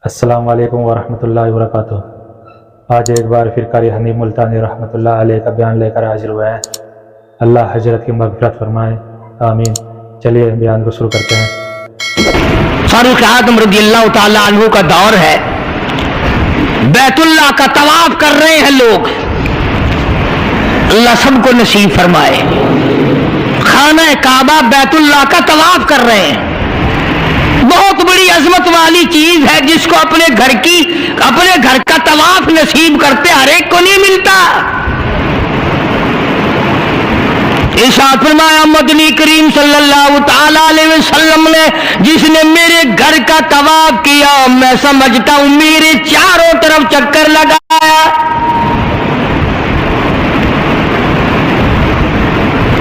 السلام علیکم ورحمۃ اللہ وبرکاتہ۔ آج ایک بار پھر قاری حنیف ملتانی رحمۃ اللہ علیہ کا بیان لے کر حاضر ہوئے ہیں۔ اللہ حضرت کی مغفرت فرمائے، آمین۔ چلیے بیان کو شروع کرتے ہیں۔ فاروق اعظم رضی اللہ تعالی عنہ کا دور ہے، بیت اللہ کا طواف کر رہے ہیں لوگ، اللہ سب کو نصیب فرمائے۔ خانہ کعبہ بیت اللہ کا طواف کر رہے ہیں، بہت بڑی عظمت والی چیز ہے جس کو اپنے گھر کا طواف نصیب کرتے ہر ایک کو نہیں ملتا۔ ارشاد فرمایا مدنی کریم صلی اللہ تعالی علیہ وسلم نے، جس نے میرے گھر کا طواف کیا میں سمجھتا ہوں میرے چاروں طرف چکر لگایا۔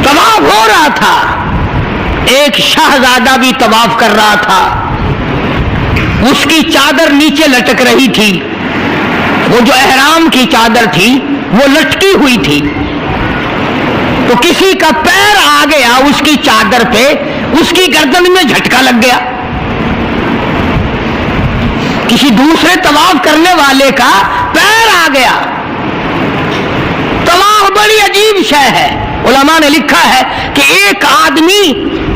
طواف ہو رہا تھا، ایک شہزادہ بھی طواف کر رہا تھا، اس کی چادر نیچے لٹک رہی تھی، وہ جو احرام کی چادر تھی وہ لٹکی ہوئی تھی، تو کسی کا پیر آ گیا اس کی چادر پہ، اس کی گردن میں جھٹکا لگ گیا۔ کسی دوسرے طواف کرنے والے کا پیر آ گیا۔ طواف بڑی عجیب شے ہے۔ علماء نے لکھا ہے کہ ایک آدمی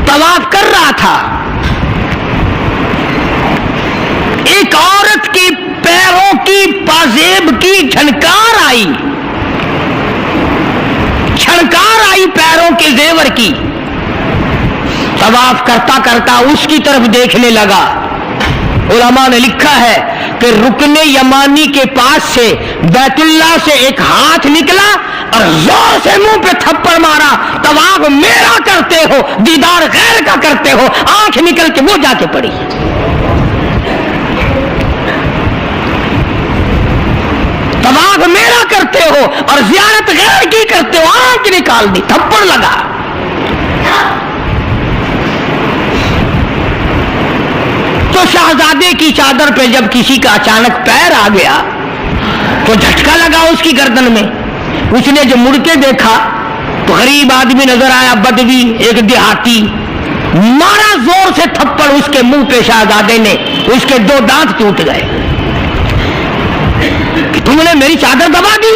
طواف کر رہا تھا، ایک عورت کے پیروں کی پازیب کی جھنکار آئی پیروں کے زیور کی۔ طواف کرتا کرتا اس کی طرف دیکھنے لگا۔ علماء نے لکھا ہے کہ رکن یمانی کے پاس سے بیت اللہ سے ایک ہاتھ نکلا اور زور سے منہ پہ تھپڑ مارا۔ طواف میرا کرتے ہو، دیدار غیر کا کرتے ہو، آنکھ نکل کے وہ جا کے پڑی۔ طواف میرا کرتے ہو اور زیارت غیر کی کرتے ہو، آنکھ نکال دی، تھپڑ لگا۔ تو شہزادے کی چادر پہ جب کسی کا اچانک پیر آ گیا تو جھٹکا لگا اس کی گردن میں۔ اس نے جب مڑ کے دیکھا تو غریب آدمی نظر آیا، بدوی، ایک دیہاتی، مارا زور سے تھپڑ اس کے منہ پہ شہزادے نے، اس کے 2 دانت ٹوٹ گئے۔ کہ تم نے میری چادر دبا دی،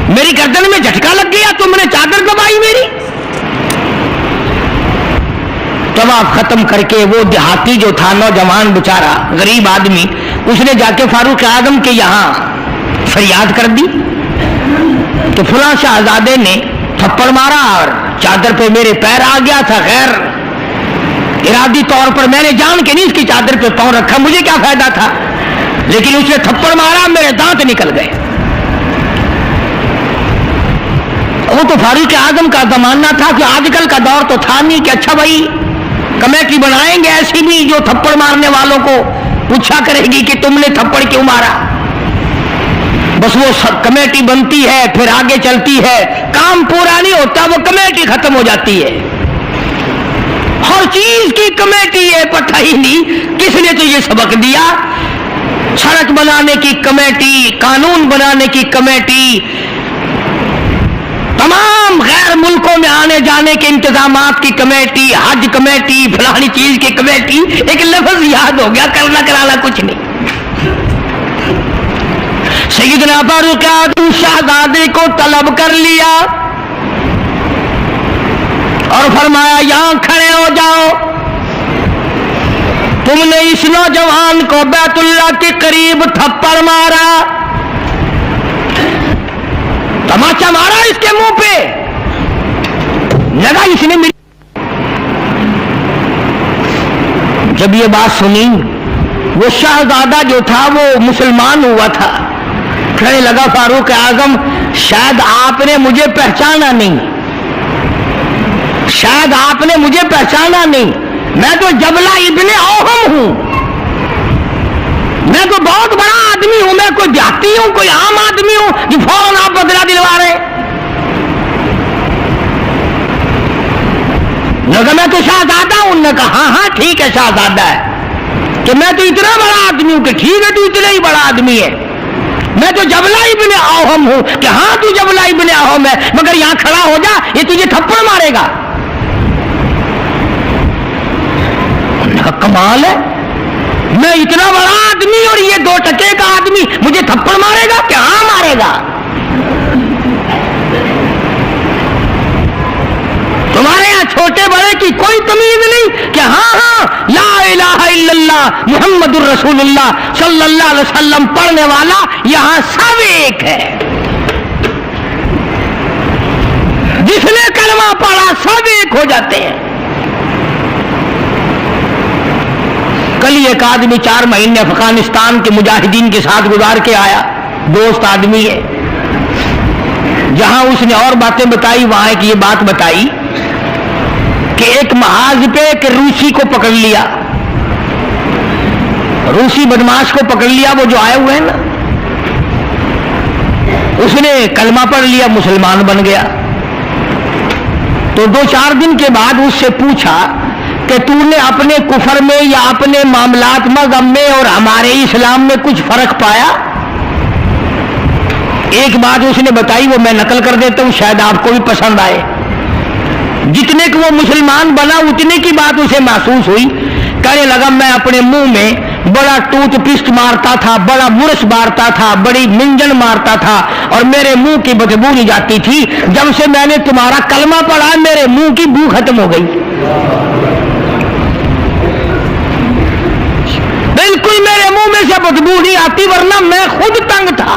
میری گردن میں جھٹکا لگ گیا، تم نے چادر دبائی میری۔ طواف ختم کر کے وہ دیہاتی جو تھا، نوجوان بیچارہ غریب آدمی، اس نے جا کے فاروق اعظم کے یہاں فریاد کر دی کہ فلاں شہزادے نے تھپڑ مارا اور چادر پہ میرے پیر آ گیا تھا، غیر ارادی طور پر میں نے جان کے نہیں اس کی چادر پہ پاؤں رکھا، مجھے کیا فائدہ تھا، لیکن اس نے تھپڑ مارا، میرے دانت نکل گئے۔ وہ تو فاروق اعظم کا زمانہ تھا کہ آج کل کا دور تو تھا نہیں کہ اچھا بھائی کمیٹی بنائیں گے ایسی بھی جو تھپڑ مارنے والوں کو پوچھا کرے گی کہ تم نے تھپڑ کیوں مارا۔ بس وہ کمیٹی بنتی ہے، پھر آگے چلتی ہے، کام پورا نہیں ہوتا، وہ کمیٹی ختم ہو جاتی ہے۔ ہر چیز کی کمیٹی ہے، پتہ ہی نہیں کس نے تو یہ سبق دیا۔ سڑک بنانے کی کمیٹی، قانون بنانے کی کمیٹی، تمام غیر ملکوں میں آنے جانے کے انتظامات کی کمیٹی، حج کمیٹی، فلانی چیز کی کمیٹی، ایک لفظ یاد ہو گیا، کرنا کرانا کچھ نہیں۔ سیدنا فاروق اعظم شہزادے کو طلب کر لیا اور فرمایا یہاں کھڑے ہو جاؤ، تم نے اس نوجوان کو بیت اللہ کے قریب تھپڑ مارا، تماچا مارا اس کے منہ پہ، لگا اس نے میری۔ جب یہ بات سنی، وہ شہزادہ جو تھا وہ مسلمان ہوا تھا، کہنے لگا فاروق اعظم شاید آپ نے مجھے پہچانا نہیں، شاید آپ نے مجھے پہچانا نہیں، میں تو جبلہ ابن اوہم ہوں، میں تو بہت بڑا آدمی ہوں، میں کوئی دیہاتی ہوں، کوئی عام آدمی ہوں کہ فوراً آپ بدلہ دلوا رہے ہیں۔ لگا میں تو شہزادہ ہوں، نے کہا ہاں ہاں ٹھیک ہے شہزادہ ہے، کہ میں تو اتنا بڑا آدمی ہوں، کہ ٹھیک ہے تو اتنا ہی بڑا آدمی ہے، میں تو جبلہ ابن اوہم ہوں، کہ ہاں تو جبلہ ابن اوہم ہے، مگر یہاں کھڑا ہو جا، یہ تجھے تھپڑ مارے گا۔ کمال ہے، میں اتنا بڑا آدمی اور یہ 2 टके का आदमी मुझे थप्पड़ मारेगा क्या? हाँ मारेगा। तुम्हारे यहाँ छोटे बड़े की कोई तमीज नहीं कि हाँ हाँ ला इलाहा इल्लल्लाह मुहम्मदुर रसूलुल्लाह सल्लल्लाहु अलैहि वसल्लम पढ़ने वाला यहाँ सब एक है। जिसने कलमा पढ़ा सब एक हो जाते हैं। कल ही एक आदमी 4 महीने अफगानिस्तान के मुजाहिदीन के साथ गुजार के आया, दोस्त आदमी है। जहां उसने और बातें बताई वहां एक ये बात बताई कि एक महाज पे एक रूसी को पकड़ लिया, रूसी बदमाश को पकड़ लिया, वो जो आए हुए हैं ना, उसने कलमा पढ़ लिया, मुसलमान बन गया। तो 2-4 दिन के बाद उससे पूछा कि तूने अपने कुफर में या अपने मामलात मज़हब में और हमारे इस्लाम में कुछ फर्क पाया? एक बात उसने बताई, वो मैं नकल कर देता हूं, शायद आपको भी पसंद आए। जितने को वो मुसलमान बना उतने की बात उसे महसूस हुई। कहने लगा मैं अपने मुंह में बड़ा टूथपिस्ट मारता था, बड़ा बुरश मारता था, बड़ी मिंजन मारता था और मेरे मुंह की बदबू नहीं जाती थी। जब से मैंने तुम्हारा कलमा पढ़ा मेरे मुंह की बू खत्म हो गई। बिल्कुल मेरे मुंह में से बदबू नहीं आती, वरना मैं खुद तंग था।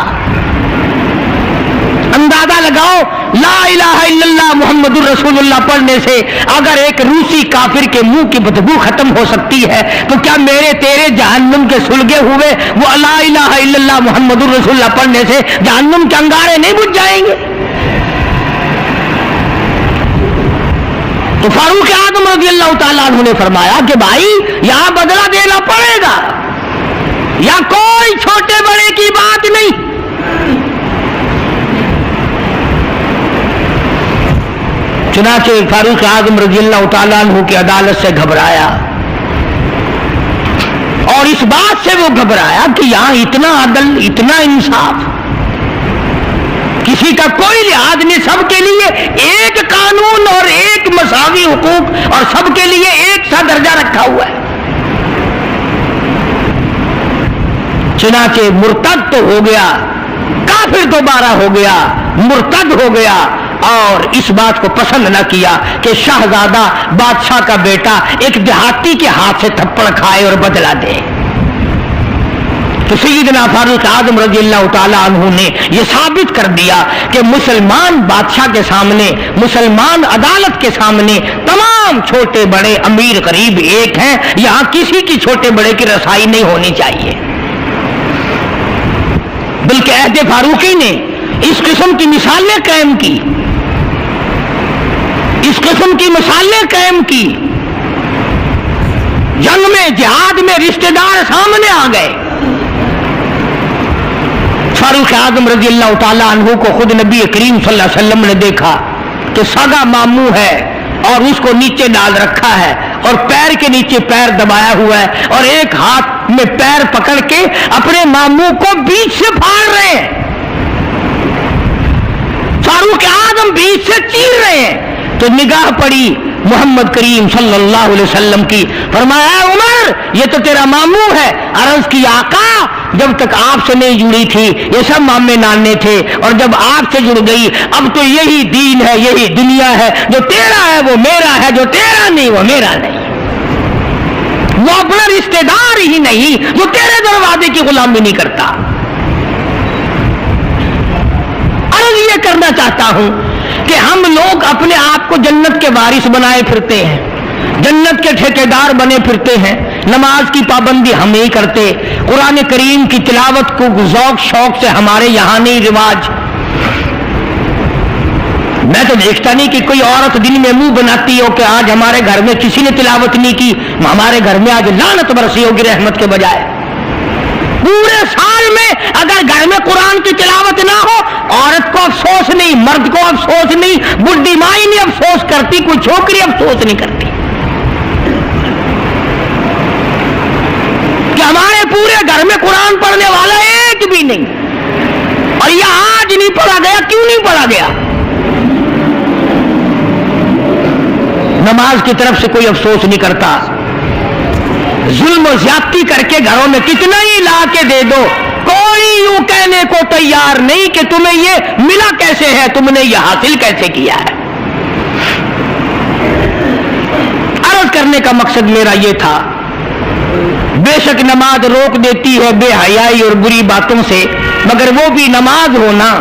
अंदाजा लगाओ, ला इलाहा इल्लल्लाह मुहम्मदुर रसूलुल्लाह पढ़ने से अगर एक रूसी काफिर के मुंह की बदबू खत्म हो सकती है, तो क्या मेरे तेरे जहन्नुम के सुलगे हुए वो ला इलाहा इल्लल्लाह मुहम्मदुर रसूलुल्लाह पढ़ने से जहन्नुम के अंगारे नहीं बुझ जाएंगे? तो फारूक आज़म रज़ियल्लाहु ताला अन्हु ने फरमाया कि भाई यहां बदला देना पड़ेगा, या कोई छोटे बड़े की बात नहीं। चुनाचे फारूक आज़म रज़ियल्लाहु ताला अन्हु की अदालत से घबराया, और इस बात से वो घबराया कि यहां इतना अदल, इतना इंसाफ, किसी का कोई लिहाज नहीं, सबके लिए एक कानून और एक मसावी हुकूक और सबके लिए एक सा दर्जा रखा हुआ है। चुनाचे मुर्तद तो हो गया, काफिर दोबारा हो गया, मुर्तद हो गया, और इस बात को पसंद न किया कि शाहजादा बादशाह का बेटा एक देहाती के हाथ से थप्पड़ खाए और बदला दे। तो सैयदना फारूक आज़म रज़ियल्लाहु ताला अन्हु ने यह साबित कर दिया कि मुसलमान बादशाह के सामने, मुसलमान अदालत के सामने तमाम छोटे बड़े अमीर गरीब एक हैं। यहां किसी की छोटे बड़े की रसाई नहीं होनी चाहिए। बल्कि अहद फारूकी ने इस किस्म की मिसालें कायम की, इस किस्म की मिसालें कायम की। जंग में, जिहाद में रिश्तेदार सामने आ गए। फारूक आज़म रज़ियल्लाहु ताला अन्हु को खुद नबी करीम सल्लल्लाहु अलैहि वसल्लम ने देखा कि सगा मामू है और उसको नीचे डाल रखा है और पैर के नीचे पैर दबाया हुआ है और एक हाथ में पैर पकड़ के अपने मामू को बीच से फाड़ रहे हैं। फारूक आज़म बीच से चीर रहे हैं। तो निगाह पड़ी मोहम्मद करीम सल्लल्लाहु अलैहि वसल्लम की, फरमाया उमर ये तो तेरा मामू है। अर्ज की आका जब तक आपसे नहीं जुड़ी थी ये सब मामे नाने थे, और जब आपसे जुड़ गई अब तो यही दीन है, यही दुनिया है, जो तेरा है वो मेरा है, जो तेरा नहीं वो मेरा नहीं। वो अपना रिश्तेदार ही नहीं जो तेरे दरवाजे की गुलामी नहीं करता। अर्ज ये करना चाहता हूं कि हम लोग अपने आप को जन्नत के वारिस बनाए फिरते हैं, जन्नत के ठेकेदार बने फिरते हैं। नमाज की पाबंदी हम नहीं करते, कुरान करीम की तिलावत को ज़ौक़ शौक से हमारे यहां नहीं रिवाज। मैं तो देखता नहीं कि कोई औरत दिन में मुंह बनाती हो कि आज हमारे घर में किसी ने तिलावत नहीं की, हमारे घर में आज लानत बरसी होगी रहमत के बजाय। पूरे साल में अगर घर में कुरान की तिलावत ना हो, औरत को अफसोस नहीं, मर्द को अफसोस नहीं, बुढ़ी माई नहीं अफसोस करती, कोई छोकरी अफसोस नहीं करती कि हमारे पूरे घर में कुरान पढ़ने वाला एक भी नहीं। और यह आज नहीं पढ़ा गया, क्यों नहीं पढ़ा गया? नमाज की तरफ से कोई अफसोस नहीं करता। ظلم و ज्यादती करके घरों में कितना ही ला के दे दो, कोई यूं कहने को तैयार नहीं कि तुम्हें ये मिला कैसे है, तुमने ये हासिल कैसे किया है। अर्ज करने का मकसद मेरा ये था, बेशक नमाज रोक देती है बेहयाई और बुरी बातों से, मगर वो भी नमाज हो ना,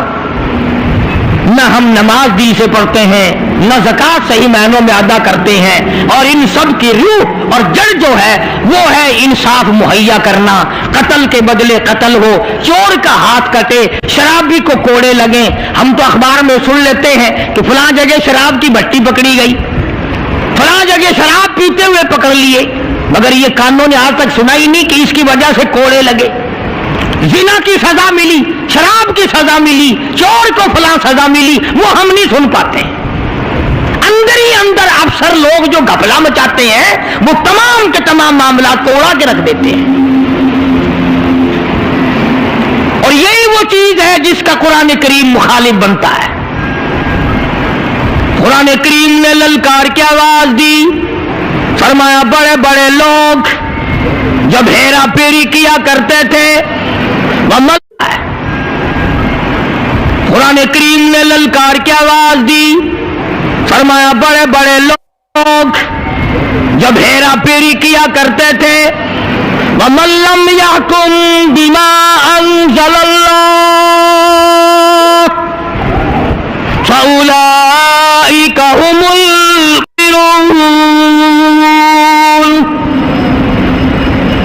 न हम नमाज दिल से पढ़ते हैं, न ज़कात सही मायनों में अदा करते हैं, और इन सब की रूह और जड़ जो है वो है इंसाफ मुहैया करना। कत्ल के बदले कत्ल हो, चोर का हाथ कटे, शराबी को कोड़े लगे। हम तो अखबार में सुन लेते हैं कि फलां जगह शराब की भट्टी पकड़ी गई, फलां जगह शराब पीते हुए पकड़ लिए, मगर ये कानून ने आज तक सुना ही नहीं कि इसकी वजह से कोड़े लगे। जिना की सजा मिली, शराब की सजा मिली, चोर को फलां सजा मिली, वो हम नहीं सुन पाते। अंदर ही अंदर अफसर लोग जो घपला मचाते हैं वो तमाम के तमाम मामला तोड़ा के रख देते हैं, और यही वो चीज है जिसका कुरान करीम मुखालिफ बनता है। कुरान करीम ने ललकार की आवाज दी, फरमाया बड़े बड़े लोग जब हेरा फेरी किया करते थे कुरान करीम ने ललकार की आवाज दी, फरमाया बड़े बड़े लोग जब हेरा फेरी किया करते थे, वमन लम यहकुम बिमा अंज़लल्लाह फउलाइका हुमुल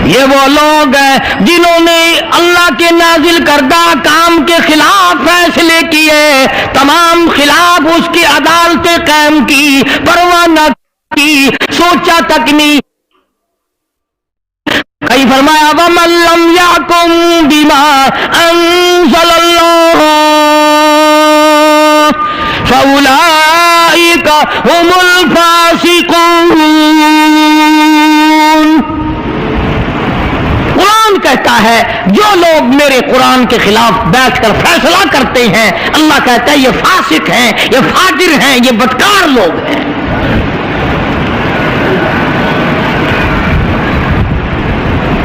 ये वो लोग हैं जिन्होंने अल्लाह के नाजिल करदा काम के खिलाफ फैसले किए, तमाम खिलाफ उसकी अदालतें कायम की, परवाह न की, सोचा तक नहीं। कई फरमाया वमन लम यहकुम बिमा अंज़लल्लाह फउलाइका हुमुल फासिकून। कहता है जो लोग मेरे कुरान के खिलाफ बैठकर फैसला करते हैं, अल्लाह कहता है ये फासिक हैं, ये फाजिर हैं, ये बदकार लोग हैं।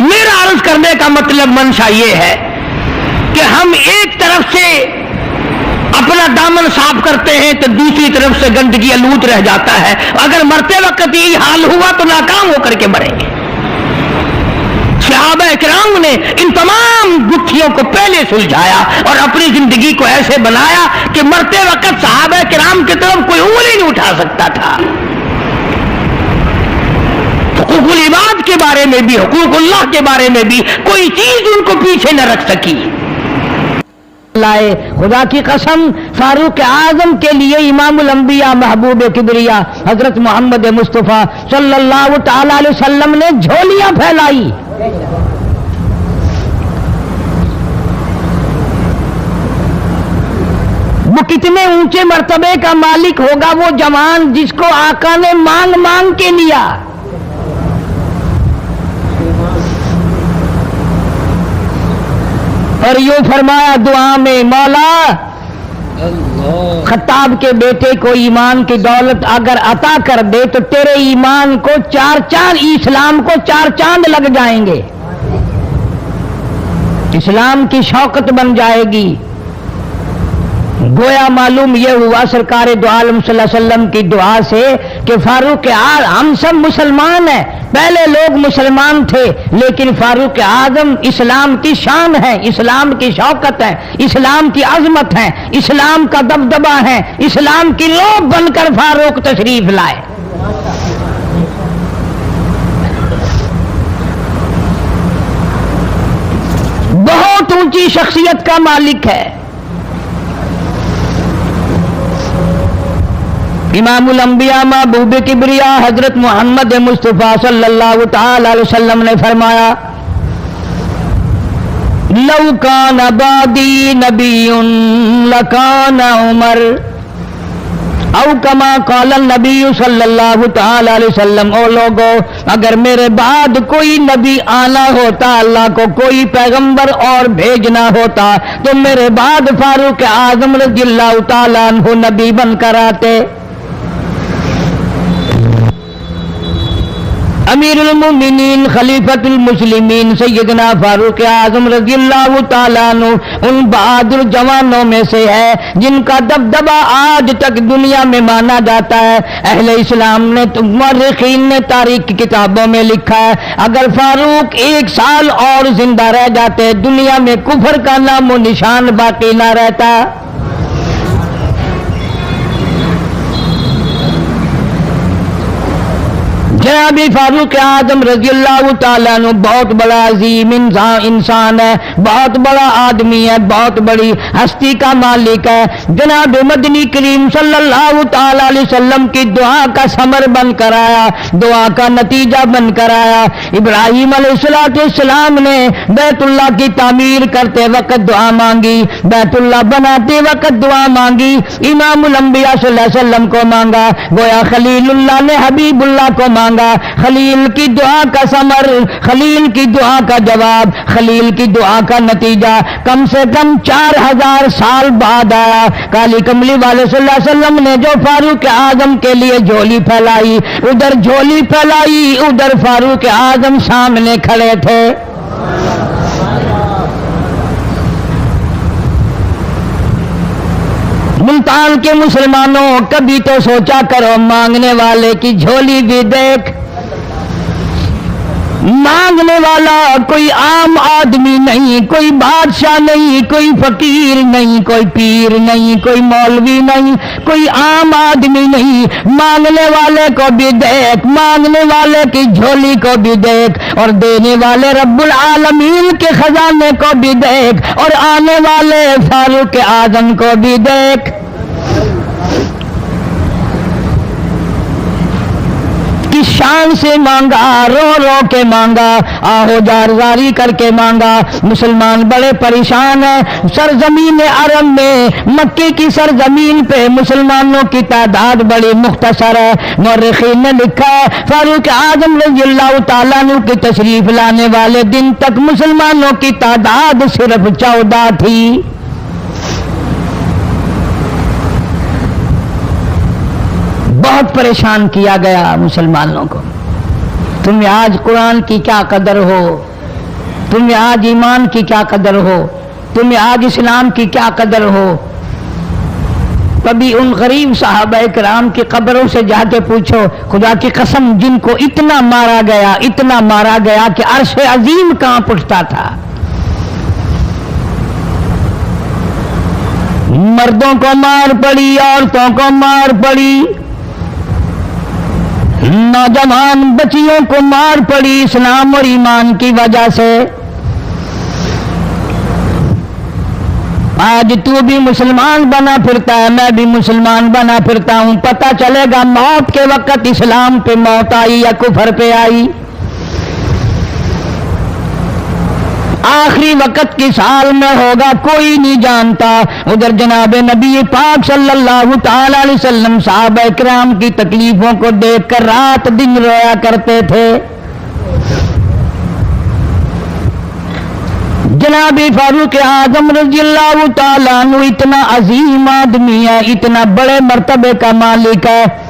मेरा अर्ज करने का मतलब मंशा ये है कि हम एक तरफ से अपना दामन साफ करते हैं तो दूसरी तरफ से गंदगी आलूद रह जाता है। अगर मरते वक्त यही हाल हुआ तो नाकाम होकर के मरेंगे। सहाबा-ए-किराम ने इन तमाम गुत्थियों को पहले सुलझाया और अपनी जिंदगी को ऐसे बनाया कि मरते वक्त सहाबा-ए-किराम की तरफ कोई उंगली नहीं उठा सकता था। हुकूकुल इबाद के बारे में भी, हुकूकुल्लाह के बारे में भी कोई चीज उनको पीछे न रख सकी। लाए खुदा की कसम, फारूक आजम के लिए इमामुल अंबिया महबूब किबरिया हजरत मोहम्मद मुस्तफ़ा सल्लल्लाहु तआला अलैहि वसल्लम ने झोलियां फैलाई। वो कितने ऊंचे मर्तबे का मालिक होगा वो जवान जिसको आका ने मांग मांग के लिया। और यूं फरमाया दुआ में, मौला खत्ताब के बेटे को ईमान की दौलत अगर अता कर दे तो तेरे ईमान को चार चांद, इस्लाम को चार चांद लग जाएंगे, इस्लाम की शौकत बन जाएगी। गोया मालूम यह हुआ सरकार दो आलम सल्लल्लाहु अलैहि वसल्लम की दुआ से कि फारूक आज़म, हम सब मुसलमान हैं, पहले लोग मुसलमान थे लेकिन फारूक आज़म इस्लाम की शान है, इस्लाम की शौकत है, इस्लाम की अजमत है, इस्लाम का दबदबा है, इस्लाम की लोग बनकर फारूक तशरीफ लाए। बहुत ऊंची शख्सियत का मालिक है। इमामुल अंबिया महबूब किबरिया हजरत मोहम्मद मुस्तफ़ा सल्लल्लाहु तआला अलैहि वसल्लम ने फरमाया, लौ कान बादी नबियुन लकान उमर औ कमा क़ाल नबी सल्लल्लाहु तआला अलैहि वसल्लम। ओ लोगो, अगर मेरे बाद कोई नबी आना होता, अल्लाह को कोई पैगंबर और भेजना होता तो मेरे बाद फारूक आज़म रज़ियल्लाहु तआला अन्हु नबी बनकर आते। अमीरुल मोमिनीन खलीफतुल मुस्लिमीन सैयदना फारूक आजम रज़ी अल्लाह तआला अन्हु उन बहादुर जवानों में से है जिनका दबदबा आज तक दुनिया में माना जाता है। अहले इस्लाम ने मुअर्रिखीन ने तारीख की किताबों में लिखा है, अगर फारूक 1 साल और जिंदा रह जाते दुनिया में कुफर का नामो निशान बाकी ना रहता। जनाब फारूक आजम रज़ी अल्लाह तआला अन्हु बहुत बड़ा अजीम इंसान है, बहुत बड़ा आदमी है, बहुत बड़ी हस्ती का मालिक है। जनाब मदनी करीम सल्लल्लाहु तआला अलैहि वसल्लम की दुआ का समर बनकर आया, दुआ का नतीजा बनकर आया। इब्राहीम अलैहिस्सलाम ने बैतुल्लाह की तामीर करते वक्त दुआ मांगी, बैतुल्लाह बनाते वक्त दुआ मांगी, इमामुल अंबिया सल्लल्लाहु अलैहि वसल्लम को मांगा, गोया खलीलुल्लाह ने हबीबुल्लाह को मांगा। खलील की दुआ का समर, खलील की दुआ का जवाब, खलील की दुआ का नतीजा कम से कम 4000 साल बाद आया। काली कमली वाले सल्लल्लाहु अलैहि वसल्लम ने जो फारूक आजम के लिए झोली फैलाई, उधर झोली फैलाई, उधर फारूक आजम सामने खड़े थे। मुल्तान के मुसलमानों, कभी तो सोचा करो मांगने वाले की झोली भी देख। मांगने वाला कोई आम आदमी नहीं, कोई बादशाह नहीं, कोई फकीर नहीं, कोई पीर नहीं, कोई मौलवी नहीं, कोई आम आदमी नहीं। मांगने वाले को भी देख, मांगने वाले की झोली को भी देख, और देने वाले रब्बुल आलमीन के खजाने को भी देख, और आने वाले फारूक आजम को भी देख। किस शान से मांगा, रो रो के मांगा, आहो जारजारी करके मांगा। मुसलमान बड़े परेशान हैं। सरजमीन अरब में, मक्के की सरजमीन पे मुसलमानों की तादाद बड़ी मुख्तसर है। मुअर्रिखीन ने लिखा है, फारूक आजम रज़ियल्लाहु तआला अन्हु की तशरीफ लाने वाले दिन तक मुसलमानों की तादाद सिर्फ 14 थी। बहुत परेशान किया गया मुसलमानों को। तुम्हें आज कुरान की क्या कदर हो, तुम्हें आज ईमान की क्या कदर हो, तुम्हें आज इस्लाम की क्या कदर हो। कभी उन गरीब सहाबाए किराम की कब्रों से जाके पूछो, खुदा की कसम जिनको इतना मारा गया, इतना मारा गया कि अर्श अजीम कांप उठता था। मर्दों को मार पड़ी, औरतों को मार पड़ी, नौजवान बच्चियों को मार पड़ी इस्लाम और ईमान की वजह से। आज तू भी मुसलमान बना फिरता है, मैं भी मुसलमान बना फिरता हूं। पता चलेगा मौत के वक्त इस्लाम पे मौत आई या कुफर पे आई। आखिरी वक्त किस हाल में होगा कोई नहीं जानता। उधर जनाब नबी पाक सल्लल्लाहु तआला अलैहि वसल्लम सहाबा किराम की तकलीफों को देखकर रात दिन रोया करते थे। जनाब फारूक आजम रज़ियल्लाहु तआला अन्हु इतना अजीम आदमी है, इतना बड़े मर्तबे का मालिक है।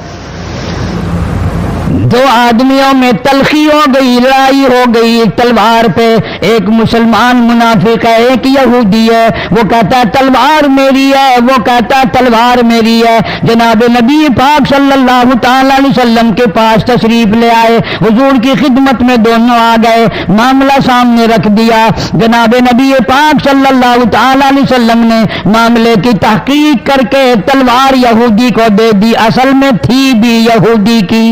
दो आदमियों में तलखी हो गई, लड़ाई हो गई एक तलवार पे। एक मुसलमान मुनाफिक है, एक यहूदी है। वो कहता है तलवार मेरी है, वो कहता है तलवार मेरी है। जनाब नबी पाक सल्लल्लाहु तआला अलैहि वसल्लम के पास तशरीफ ले आए, हुजूर की खिदमत में दोनों आ गए, मामला सामने रख दिया। जनाब नबी पाक सल्लल्लाहु तआला अलैहि वसल्लम ने मामले की तहकीक करके तलवार यहूदी को दे दी। असल में थी भी यहूदी की।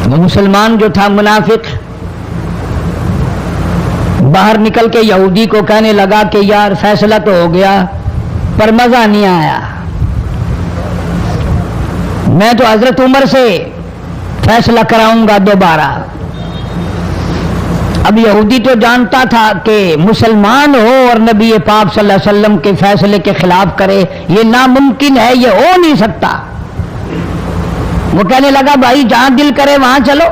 वो मुसलमान जो था मुनाफिक बाहर निकल के यहूदी को कहने लगा कि यार फैसला तो हो गया पर मजा नहीं आया, मैं तो हजरत उमर से फैसला कराऊंगा दोबारा। अब यहूदी तो जानता था कि मुसलमान हो और नबी पाक सल्लल्लाहु अलैहि वसल्लम के फैसले के खिलाफ करे, ये नामुमकिन है, ये हो नहीं सकता। वो कहने लगा भाई जहां दिल करे वहां चलो।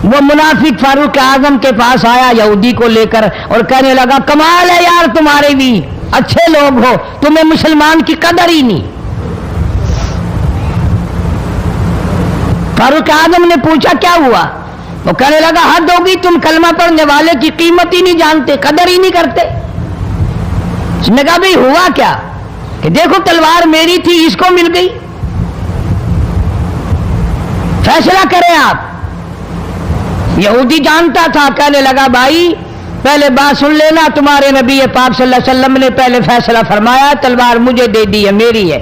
वो मुनाफिक फारूक आजम के पास आया यहूदी को लेकर और कहने लगा कमाल है यार तुम्हारे भी, अच्छे लोग हो, तुम्हें मुसलमान की कदर ही नहीं। फारूक आजम ने पूछा क्या हुआ? वो कहने लगा हद होगी, तुम कलमा पढ़ने वाले की कीमत ही नहीं जानते, कदर ही नहीं करते। उसने कहा भाई हुआ क्या? कि देखो तलवार मेरी थी, इसको मिल गई, फैसला करें आप। यहूदी जानता था, कहने लगा भाई पहले बात सुन लेना, तुम्हारे नबी पाक सल्लल्लाहु अलैहि वसल्लम ने पहले फैसला फरमाया, तलवार मुझे दे दी है, मेरी है।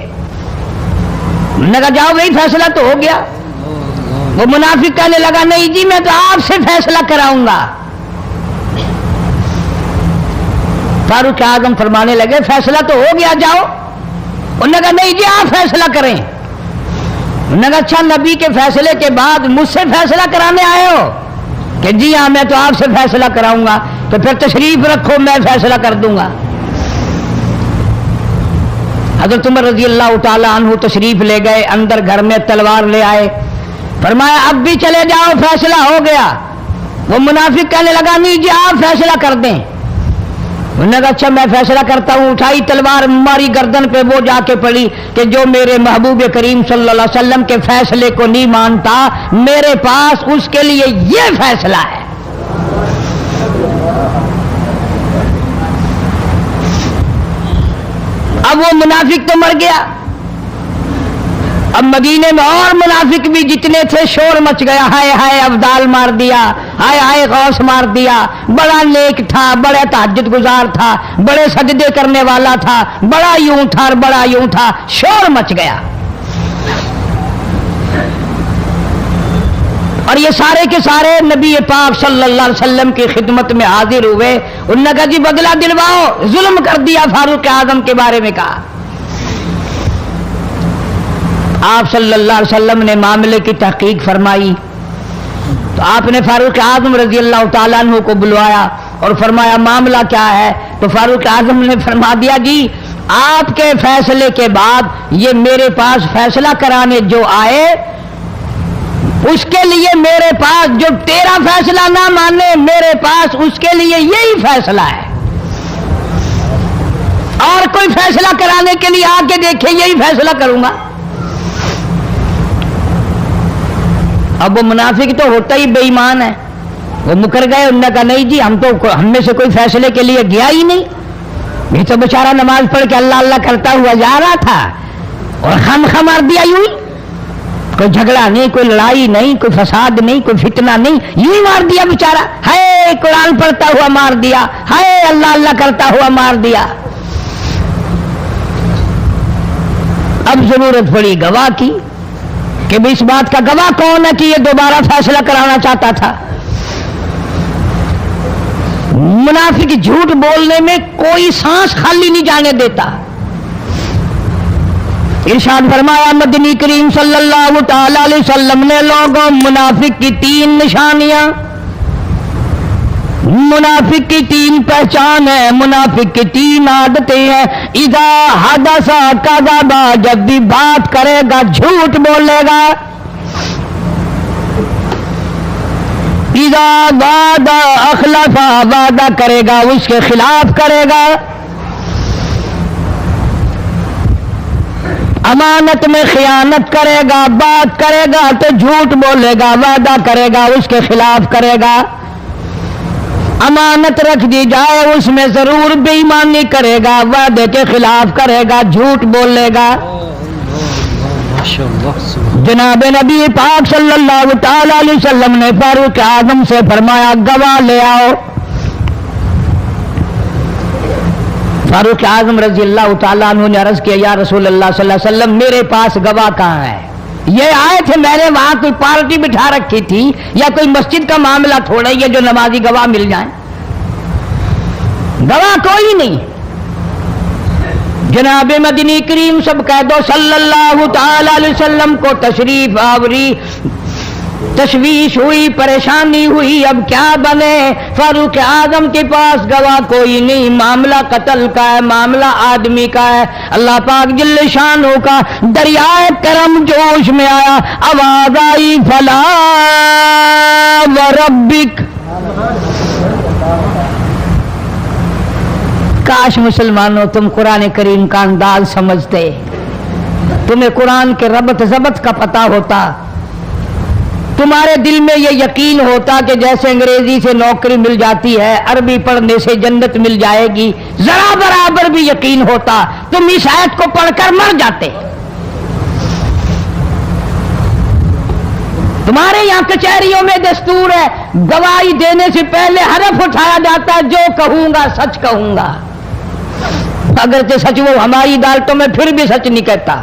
उन्होंने कहा जाओ भाई फैसला तो हो गया। वो मुनाफिक कहने लगा नहीं जी मैं तो आपसे फैसला कराऊंगा। फारूक आजम फरमाने लगे फैसला तो हो गया, जाओ। उन्होंने कहा नहीं जी आप फैसला करें। उन्होंने कहा अच्छा नबी के फैसले के बाद मुझसे फैसला कराने आए हो? कि जी हाँ मैं तो आपसे फैसला कराऊंगा। तो फिर तशरीफ रखो, मैं फैसला कर दूंगा। हज़रत उमर रज़ी अल्लाह ताला अन्हु तशरीफ ले गए, अंदर घर में तलवार ले आए, फरमाया अब भी चले जाओ, फैसला हो गया। वो मुनाफिक कहने लगा नहीं जी आप फैसला कर दें। उन्होंने कहा अच्छा मैं फैसला करता हूं। उठाई तलवार, मारी गर्दन पे, वो जाके पड़ी कि जो मेरे महबूब करीम सल्लल्लाहु अलैहि वसल्लम के फैसले को नहीं मानता, मेरे पास उसके लिए ये फैसला है। अब वो मुनाफिक तो मर गया। अब मदीने में और मुनाफिक भी जितने थे शोर मच गया, हाय हाय अब्दाल मार दिया, हाय हाय गौस मार दिया, बड़ा नेक था, बड़ा तहज्जुद गुजार था, बड़े सजदे करने वाला था, बड़ा यूं था और बड़ा यूं था, शोर मच गया। और ये सारे के सारे नबी पाक सल्लल्लाहु अलैहि वसल्लम की खिदमत में हाजिर हुए। उन्होंने कहा जी बदला दिलवाओ, जुल्म कर दिया फारूक आजम के बारे में कहा। आप सल्लल्लाहु अलैहि वसल्लम ने मामले की तहकीक फरमाई तो आपने फारूक आजम रजी अल्लाह ताला अन्हु को बुलवाया और फरमाया मामला क्या है? तो फारूक आजम ने फरमा दिया जी आपके फैसले के बाद ये मेरे पास फैसला कराने जो आए, उसके लिए मेरे पास, जो तेरा फैसला ना माने मेरे पास उसके लिए यही फैसला है, और कोई फैसला कराने के लिए आके देखे यही फैसला करूंगा। अब वो मुनाफिक तो होता ही बेईमान है, वो मुकर गए। उन्होंने कहा नहीं जी हम में से कोई फैसले के लिए गया ही नहीं, ये तो बेचारा नमाज पढ़ के अल्लाह अल्लाह करता हुआ जा रहा था और खामखा मार दिया यूं ही। कोई झगड़ा नहीं, कोई लड़ाई नहीं, कोई फसाद नहीं, कोई फितना नहीं, यूं ही मार दिया बेचारा। हाय कुरान पढ़ता हुआ मार दिया, हाय अल्लाह अल्लाह करता हुआ मार दिया। अब जरूरत पड़ी गवाह की कि इस बात का गवाह कौन है कि ये दोबारा फैसला कराना चाहता था। मुनाफिक झूठ बोलने में कोई सांस खाली नहीं जाने देता। इरशाद फरमाया मदनी करीम सल्लल्लाहु ताला अलैहि वसल्लम ने लोगों मुनाफिक की 3 निशानियां, मुनाफिक की 3 पहचान है, मुनाफिक की 3 आदतें हैं। इदा हदसा कज़बा, जब भी बात करेगा झूठ बोलेगा। इदा वादा अखलफा, वादा करेगा उसके खिलाफ करेगा। अमानत में खियानत करेगा, बात करेगा तो झूठ बोलेगा, वादा करेगा उसके खिलाफ करेगा। अमानत रख दी जाए उसमें जरूर बेईमानी करेगा, वादे के खिलाफ करेगा, झूठ बोलेगा। जनाब नबी पाक सल्लल्लाहु ताला अलैहि वसल्लम ने फारूक आजम से फरमाया गवाह ले आओ। फारूक आजम रजी अल्लाह ताला अन्हु ने अर्ज किया या रसूल अल्लाह सल्लल्लाहु अलैहि वसल्लम मेरे पास गवाह कहाँ है? ये आए थे, मैंने वहां कोई पार्टी बिठा रखी थी या कोई मस्जिद का मामला थोड़ा ही है जो नमाजी गवाह मिल जाए, गवाह कोई नहीं। जनाब मदनी करीम सब कह दो सल्लल्लाहु ताला अलैहि वसल्लम को तशरीफ आवरी, तशवीश हुई, परेशानी हुई, अब क्या बने? फारूक आजम के पास गवाह कोई नहीं, मामला कत्ल का है, मामला आदमी का है। अल्लाह पाक जल्ले शानो का दरियाए करम जोश में आया, आवाज आई फला व रब्बिक, काश मुसलमानों तुम कुरान करीम का अंदाज समझते, तुम्हें कुरान के रबत ज़बत का पता होता, तुम्हारे दिल में ये यकीन होता कि जैसे अंग्रेजी से नौकरी मिल जाती है, अरबी पढ़ने से जन्नत मिल जाएगी, जरा बराबर भी यकीन होता, तुम इस आयत को पढ़कर मर जाते। तुम्हारे यहाँ कचहरियों में दस्तूर है, गवाही देने से पहले हरफ उठाया जाता है, जो कहूंगा सच कहूंगा। अगर तो सच वो हमारी अदालतों में फिर भी सच नहीं कहता।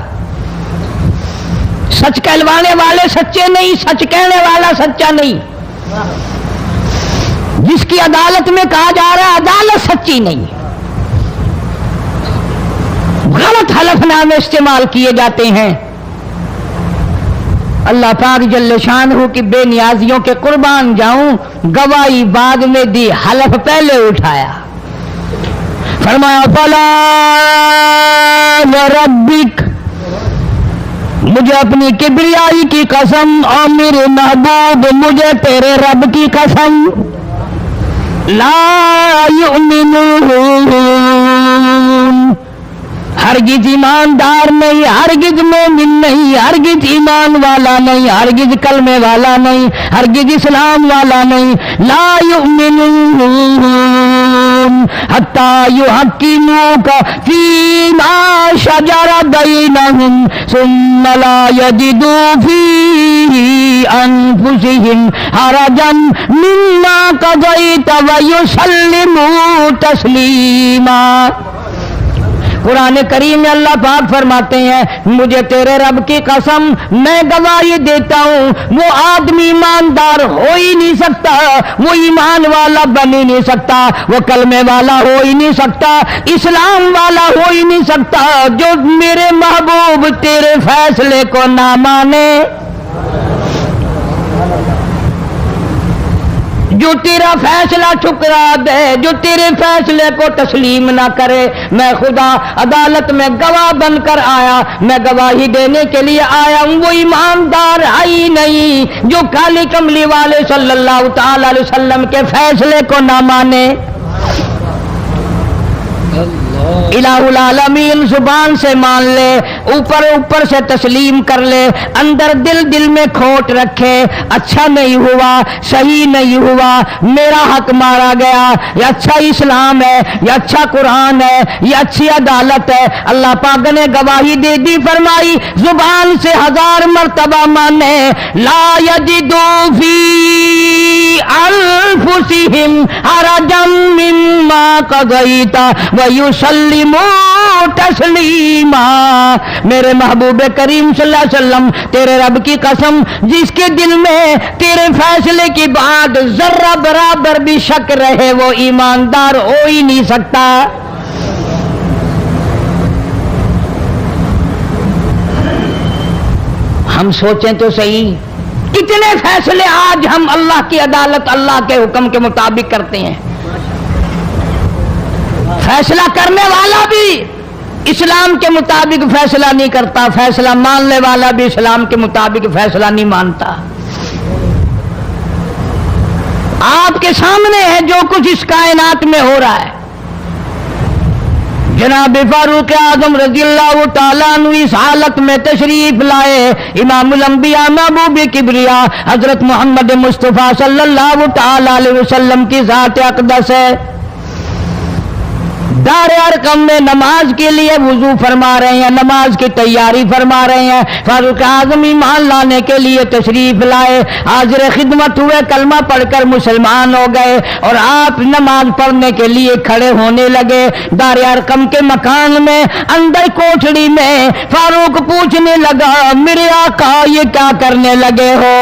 सच कहलवाने वाले सच्चे नहीं, सच कहने वाला सच्चा नहीं। जिसकी अदालत में कहा जा रहा है अदालत सच्ची नहीं, गलत हलफनामे इस्तेमाल किए जाते हैं। अल्लाह पाक जल्ले शानहू की बेनियाजियों के कुर्बान जाऊं, गवाही बाद में दी, हलफ पहले उठाया। फरमाया फला व रब्बिक, मुझे अपनी किबरियाई की कसम और मेरे महबूब मुझे तेरे रब की कसम, ला युमिनून, हरगिज ईमानदार नहीं, हरगिज मोमिन नहीं, हरगिज ईमान वाला नहीं, हरगिज कलमे वाला नहीं, हरगिज इस्लाम वाला नहीं। ला युमिनून हत्ता युहक्किमूका फीमा शजरा बैनहुम सुम्मा ला यजिदू फी अनफुसिहिम हरजन मिम्मा क़ज़ैत व युसल्लिमू तस्लीमा। कुरान करीम में अल्लाह पाक फरमाते हैं, मुझे तेरे रब की कसम, मैं गवाही देता हूँ, वो आदमी ईमानदार हो ही नहीं सकता, वो ईमान वाला बन ही नहीं सकता, वो कलमे वाला हो ही नहीं सकता, इस्लाम वाला हो ही नहीं सकता, जो मेरे महबूब तेरे फैसले को ना माने, जो तेरा फैसला ठुकरा दे, जो तेरे फैसले को तस्लीम ना करे। मैं खुदा अदालत में गवाह बनकर आया, मैं गवाही देने के लिए आया हूं, वो ईमानदार आई नहीं जो काली कमली वाले सल्लल्लाहु ताला अलैहि वसल्लम के फैसले को ना माने। इलाहुल आलमीन जुबान से मान ले, ऊपर ऊपर से तस्लीम कर ले, अंदर दिल दिल में खोट रखे, अच्छा नहीं हुआ, सही नहीं हुआ, मेरा हक मारा गया, ये अच्छा इस्लाम है, ये अच्छा कुरान है, ये अच्छी अदालत है। अल्लाह पाक ने गवाही दे दी, फरमाई जुबान से 1000 मर्तबा माने, ला यजिदू फी अनफुसिहिम हरजम मिम्मा क़ज़ैता व युसल्लिमू तस्लीमा। मेरे महबूब करीम सल्लल्लाहु अलैहि वसल्लम, तेरे रब की कसम, जिसके दिल में तेरे फैसले की बात जर्रा बराबर भी शक रहे, वो ईमानदार हो ही नहीं सकता। हम सोचें तो सही, कितने फैसले आज हम अल्लाह की अदालत, अल्लाह के हुक्म के मुताबिक करते हैं। फैसला करने वाला भी इस्लाम के मुताबिक फैसला नहीं करता, फैसला मानने वाला भी इस्लाम के मुताबिक फैसला नहीं मानता। आपके सामने है जो कुछ इस कायनात में हो रहा है। जनाब फारूक आजम रज़ियल्लाहु ताला अन्हु इस हालत में तशरीफ लाए, इमामुल अंबिया महबूब किबरिया हजरत मोहम्मद मुस्तफ़ा सल्लल्लाहु ताला अलैहि वसल्लम की ज़ात अक़दस है। दार अरकम में नमाज के लिए वुजू फरमा रहे हैं, नमाज की तैयारी फरमा रहे हैं। फारूक आजम ईमान लाने के लिए तशरीफ लाए, हाजिर खिदमत हुए, कलमा पढ़कर मुसलमान हो गए और आप नमाज पढ़ने के लिए खड़े होने लगे। दार अरकम के मकान में अंदर कोठड़ी में फारूक पूछने लगा, मेरे आका ये क्या करने लगे हो?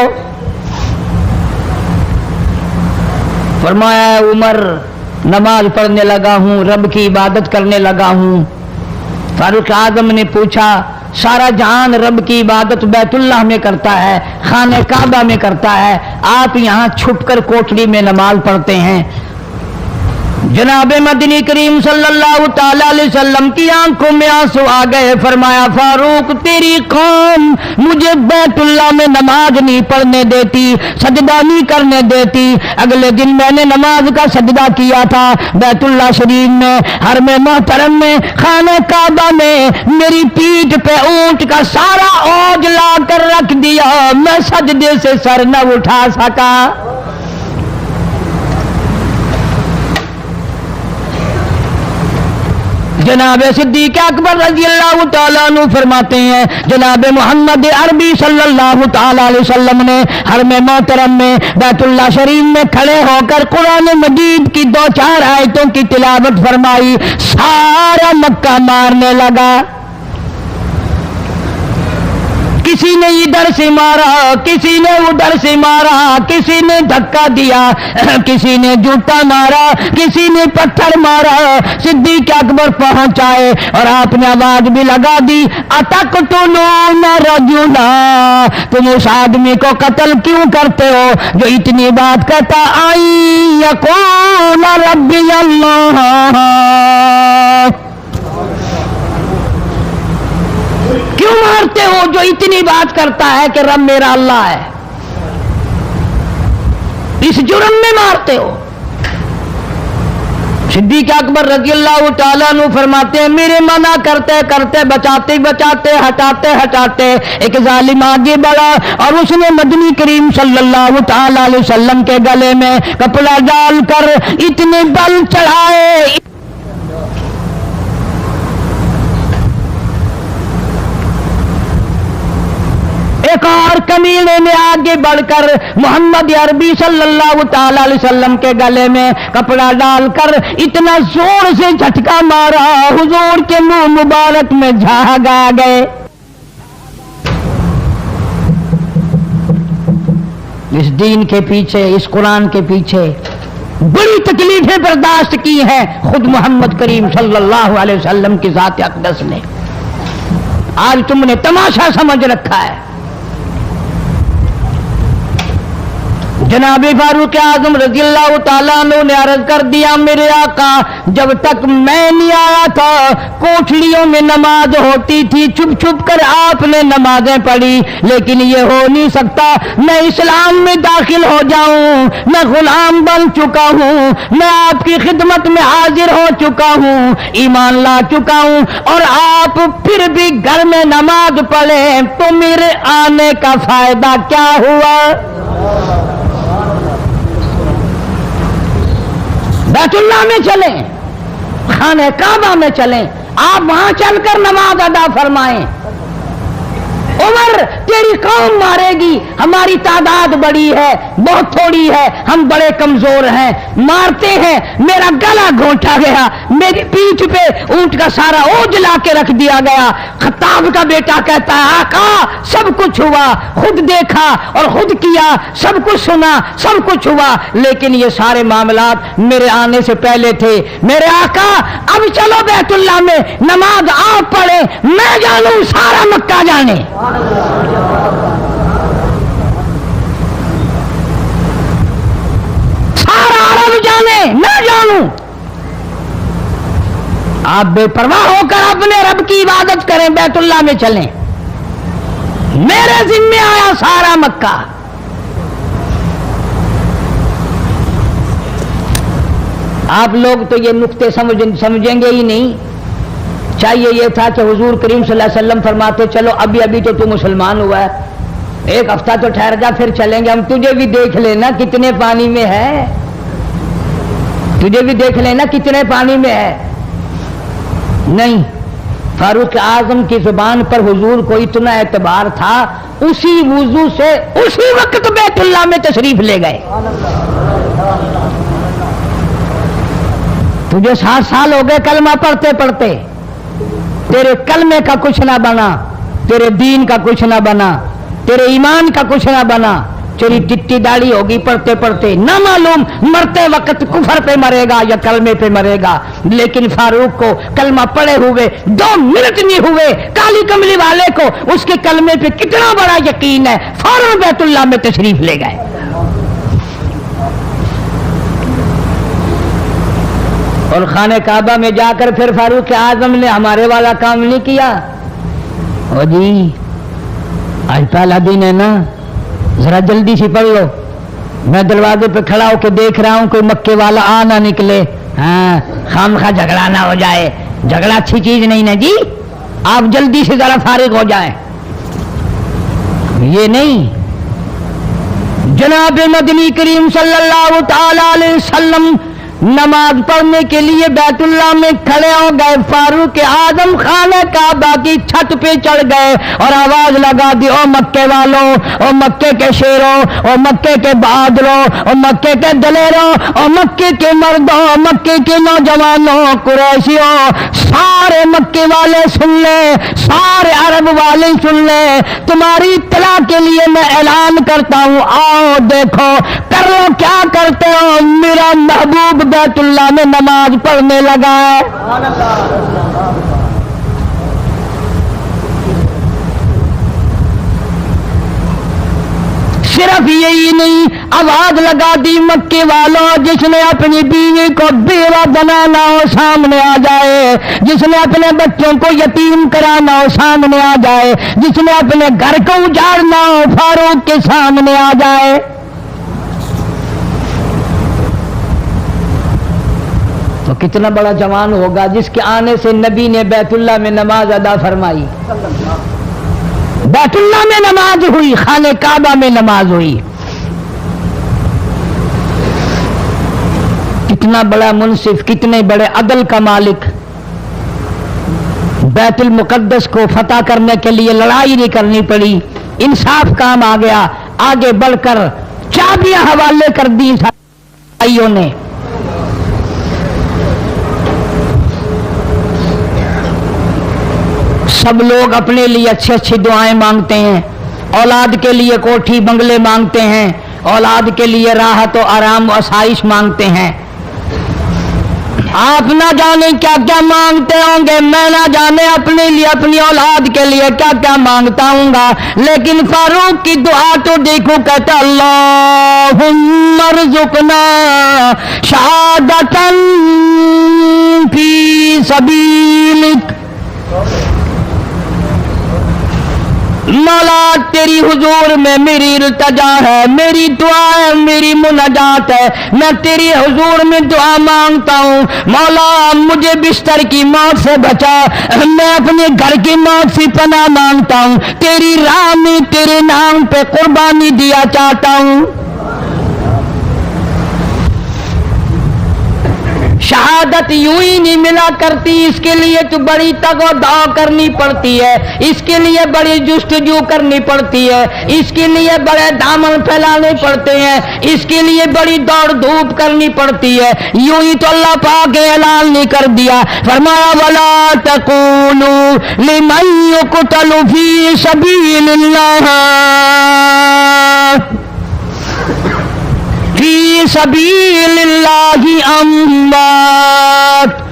फरमाया उमर नमाज पढ़ने लगा हूं, रब की इबादत करने लगा हूं। फारूक आजम ने पूछा, सारा जहान रब की इबादत बैतुल्लाह में करता है, खाने काबा में करता है, आप यहां छुपकर कोठरी में नमाज पढ़ते हैं। जनाब मदनी करीम सल्लल्लाहु ताला अलैहि वसल्लम की आंखों में आंसू आ गए। फरमाया फारूक तेरी कौम मुझे बैतुल्लाह में नमाज नहीं पढ़ने देती, सजदा नहीं करने देती। अगले दिन मैंने नमाज का सजदा किया था बैतुल्लाह शरीफ में, हरम मोहतरम में, खाने काबा में। मेरी पीठ पे ऊंट का सारा ओज ला कर रख दिया, मैं सजदे से सर न उठा सका। जनाब सिद्दीक अकबर रज़ियल्लाहु ताला अन्हु फरमाते हैं जनाब मोहम्मद अरबी सल्लल्लाहु ताला अलैहि वसल्लम ने हरम मोहतरम में बैतुल्लाह शरीफ में खड़े होकर कुरान मजीद की 2-4 आयतों की तिलावत फरमाई। सारा मक्का मारने लगा, किसी ने इधर से मारा, किसी ने उधर से मारा, किसी ने धक्का दिया, किसी ने जूता मारा, किसी ने पत्थर मारा। सिद्दीक अकबर पहुंच आए और आपने आवाज भी लगा दी, अतक़्तुलून रजुला, तुम उस आदमी को कत्ल क्यों करते हो जो इतनी बात कहता आई यक़ूल रब्बी अल्लाह। क्यों मारते हो जो इतनी बात करता है कि रब मेरा अल्लाह है? इस जुर्म में मारते हो। सिद्दीक अकबर रज़ियल्लाहु ताला अन्हु फरमाते हैं मेरे मना करते करते बचाते बचाते हटाते हटाते एक जालिम आगे बढ़ा और उसने मदनी करीम सल्लल्लाहु ताला अलैहि वसल्लम के गले में कपड़ा डालकर इतने बल चढ़ाए। एक और कमीने ने आगे बढ़कर मोहम्मद अरबी सल्लल्लाहु ताला अलैहि वसल्लम के गले में कपड़ा डालकर इतना जोर से झटका मारा, हुजूर के मुंह मुबारक में झाग आ गए। इस दीन के पीछे, इस कुरान के पीछे बड़ी तकलीफें बर्दाश्त की हैं खुद मोहम्मद करीम सल्लल्लाहु अलैहि वसल्लम की ज़ात अक़दस ने। आज तुमने तमाशा समझ रखा है। जनाब फारूक आज़म रज़ियल्लाहु ताला अन्हु ने अर्ज कर दिया मेरे आका जब तक मैं नहीं आया था कोठलियों में नमाज होती थी, छुप छुप कर आपने नमाजें पढ़ी, लेकिन ये हो नहीं सकता। मैं इस्लाम में दाखिल हो जाऊं, मैं गुलाम बन चुका हूं, मैं आपकी खिदमत में हाजिर हो चुका हूं, ईमान ला चुका हूं, और आप फिर भी घर में नमाज पढ़े तो मेरे आने का फायदा क्या हुआ? बैतुल्लाह में चलें, खाने काबा में चलें, आप वहां चलकर नमाज अदा फरमाएं। उमर तेरी कौम मारेगी, हमारी तादाद बड़ी है, बहुत थोड़ी है, हम बड़े कमजोर हैं, मारते हैं, मेरा गला घोंटा गया, मेरी पीठ पे ऊंट का सारा ओझ ला के रख दिया गया। खत्ताब का बेटा कहता है आका सब कुछ हुआ, खुद देखा और खुद किया, सब कुछ सुना, सब कुछ हुआ, लेकिन ये सारे मामलात मेरे आने से पहले थे। मेरे आका अब चलो बैतुल्लाह में नमाज आप पढ़े, मैं जानूं सारा मक्का जाने। सारा अरब जाने, मैं जानूं। आप बेपरवाह होकर अपने रब की इबादत करें, बैतुल्लाह में चलें। मेरे जिम्मे आया सारा मक्का। आप लोग तो ये नुक्ते समझेंगे ही नहीं। चाहिए ये था कि हुजूर करीम सल्लल्लाहु अलैहि वसल्लम फरमाते चलो अभी अभी तो तू मुसलमान हुआ है, एक हफ्ता तो ठहर जा फिर चलेंगे, हम तुझे भी देख लेना कितने पानी में है, तुझे भी देख लेना कितने पानी में है। नहीं, फारूक आजम की जुबान पर हुजूर को इतना एतबार था, उसी वुजू से उसी वक्त बैतुल्लाह में तशरीफ ले गए। तुझे 60 साल हो गए कलमा पढ़ते पढ़ते, तेरे कलमे का कुछ ना बना, तेरे दीन का कुछ ना बना, तेरे ईमान का कुछ ना बना, तेरी चिट्टी दाढ़ी होगी पढ़ते पढ़ते, ना मालूम मरते वक्त कुफर पे मरेगा या कलमे पे मरेगा। लेकिन फारूक को कलमा पढ़े हुए 2 मिनट नहीं हुए, काली कमली वाले को उसके कलमे पे कितना बड़ा यकीन है, फौरन बैतुल्लाह में तशरीफ ले गए। اور خانہ کعبہ میں جا کر پھر فاروق اعظم نے ہمارے والا کام نہیں کیا. او جی آج پہلا دن ہے نا, ذرا جلدی سے پڑھ لو. میں دروازے پہ کھڑا ہو کے دیکھ رہا ہوں کوئی مکے والا آ نہ نکلے, ہاں خامخواہ جھگڑا نہ ہو جائے. جھگڑا اچھی چیز نہیں نا جی, آپ جلدی سے ذرا فارغ ہو جائیں. یہ نہیں, جناب مدنی کریم صلی اللہ تعالی علیہ وسلم نماز پڑھنے کے لیے بیت اللہ میں کھڑے ہو گئے. فاروق اعظم خانہ کعبہ کی چھت پہ چڑھ گئے اور آواز لگا دی, او مکے والوں, او مکے کے شیروں, او مکے کے بہادروں, او مکے کے دلیروں, او مکے کے مردوں, مکے کے نوجوانوں, قریشیوں, سارے مکے والے سن لیں, سارے عرب والے سن لیں. تمہاری اطلاع کے لیے میں اعلان کرتا ہوں, آؤ دیکھو کر لو کیا کرتے ہو. میرا محبوب بیت اللہ میں نماز پڑھنے لگا ہے. صرف یہی نہیں, آواز لگا دی مکے والوں, جس نے اپنی بیوی کو بیوہ بنانا ہو سامنے آ جائے, جس نے اپنے بچوں کو یتیم کرانا ہو سامنے آ جائے, جس نے اپنے گھر کو اجاڑنا ہو فاروق کے سامنے آ جائے. تو کتنا بڑا جوان ہوگا جس کے آنے سے نبی نے بیت اللہ میں نماز ادا فرمائی. بیت اللہ میں نماز ہوئی, خانہ کعبہ میں نماز ہوئی. کتنا بڑا منصف, کتنے بڑے عدل کا مالک. بیت المقدس کو فتح کرنے کے لیے لڑائی نہیں کرنی پڑی, انصاف کام آ گیا. آگے بڑھ کر چابیاں حوالے کر دی بھائیوں نے. سب لوگ اپنے لیے اچھی اچھی دعائیں مانگتے ہیں, اولاد کے لیے کوٹھی بنگلے مانگتے ہیں, اولاد کے لیے راحت و آرام و آسائش مانگتے ہیں. آپ نہ جانے کیا کیا مانگتے ہوں گے, میں نہ جانے اپنے لیے اپنی اولاد کے لیے کیا کیا مانگتا ہوں گا. لیکن فاروق کی دعا تو دیکھو, کہتا اللہم ارزقنا شہادتاً فی سبیلک. مولا تیری حضور میں میری التجا ہے, میری دعا ہے, میری مناجات ہے, میں تیری حضور میں دعا مانگتا ہوں. مولا مجھے بستر کی موت سے بچا, میں اپنے گھر کی موت سے پناہ مانگتا ہوں. تیری راہ میں تیرے نام پہ قربانی دیا چاہتا ہوں. شہادت یوں ہی نہیں ملا کرتی, اس کے لیے تو بڑی تگ و دو کرنی پڑتی ہے, اس کے لیے بڑی جستجو کرنی پڑتی ہے, اس کے لیے بڑے دامن پھیلانے پڑتے ہیں, اس کے لیے بڑی دوڑ دھوپ کرنی پڑتی ہے. یوں ہی تو اللہ پاک اعلان نہیں کر دیا, فرمایا ولا تقولوا لمن يقتل في سبيل الله فی سبیل اللہ اموات.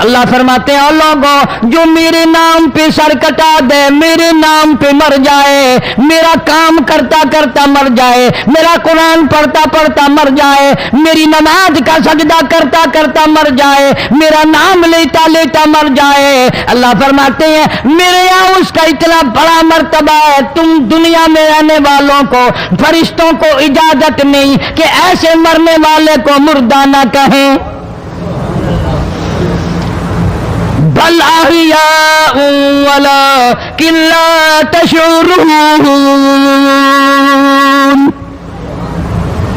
اللہ فرماتے ہیں, لوگوں جو میرے نام پہ سر کٹا دے, میرے نام پہ مر جائے, میرا کام کرتا کرتا مر جائے, میرا قرآن پڑھتا پڑھتا مر جائے, میری نماز کا سجدہ کرتا کرتا مر جائے, میرا نام لیتا لیتا مر جائے. اللہ فرماتے ہیں میرے یہاں اس کا اتنا بڑا مرتبہ ہے, تم دنیا میں رہنے والوں کو, فرشتوں کو اجازت نہیں کہ ایسے مرنے والے کو مردہ نہ کہیں. بل احیاء ولکن لا تشعرون,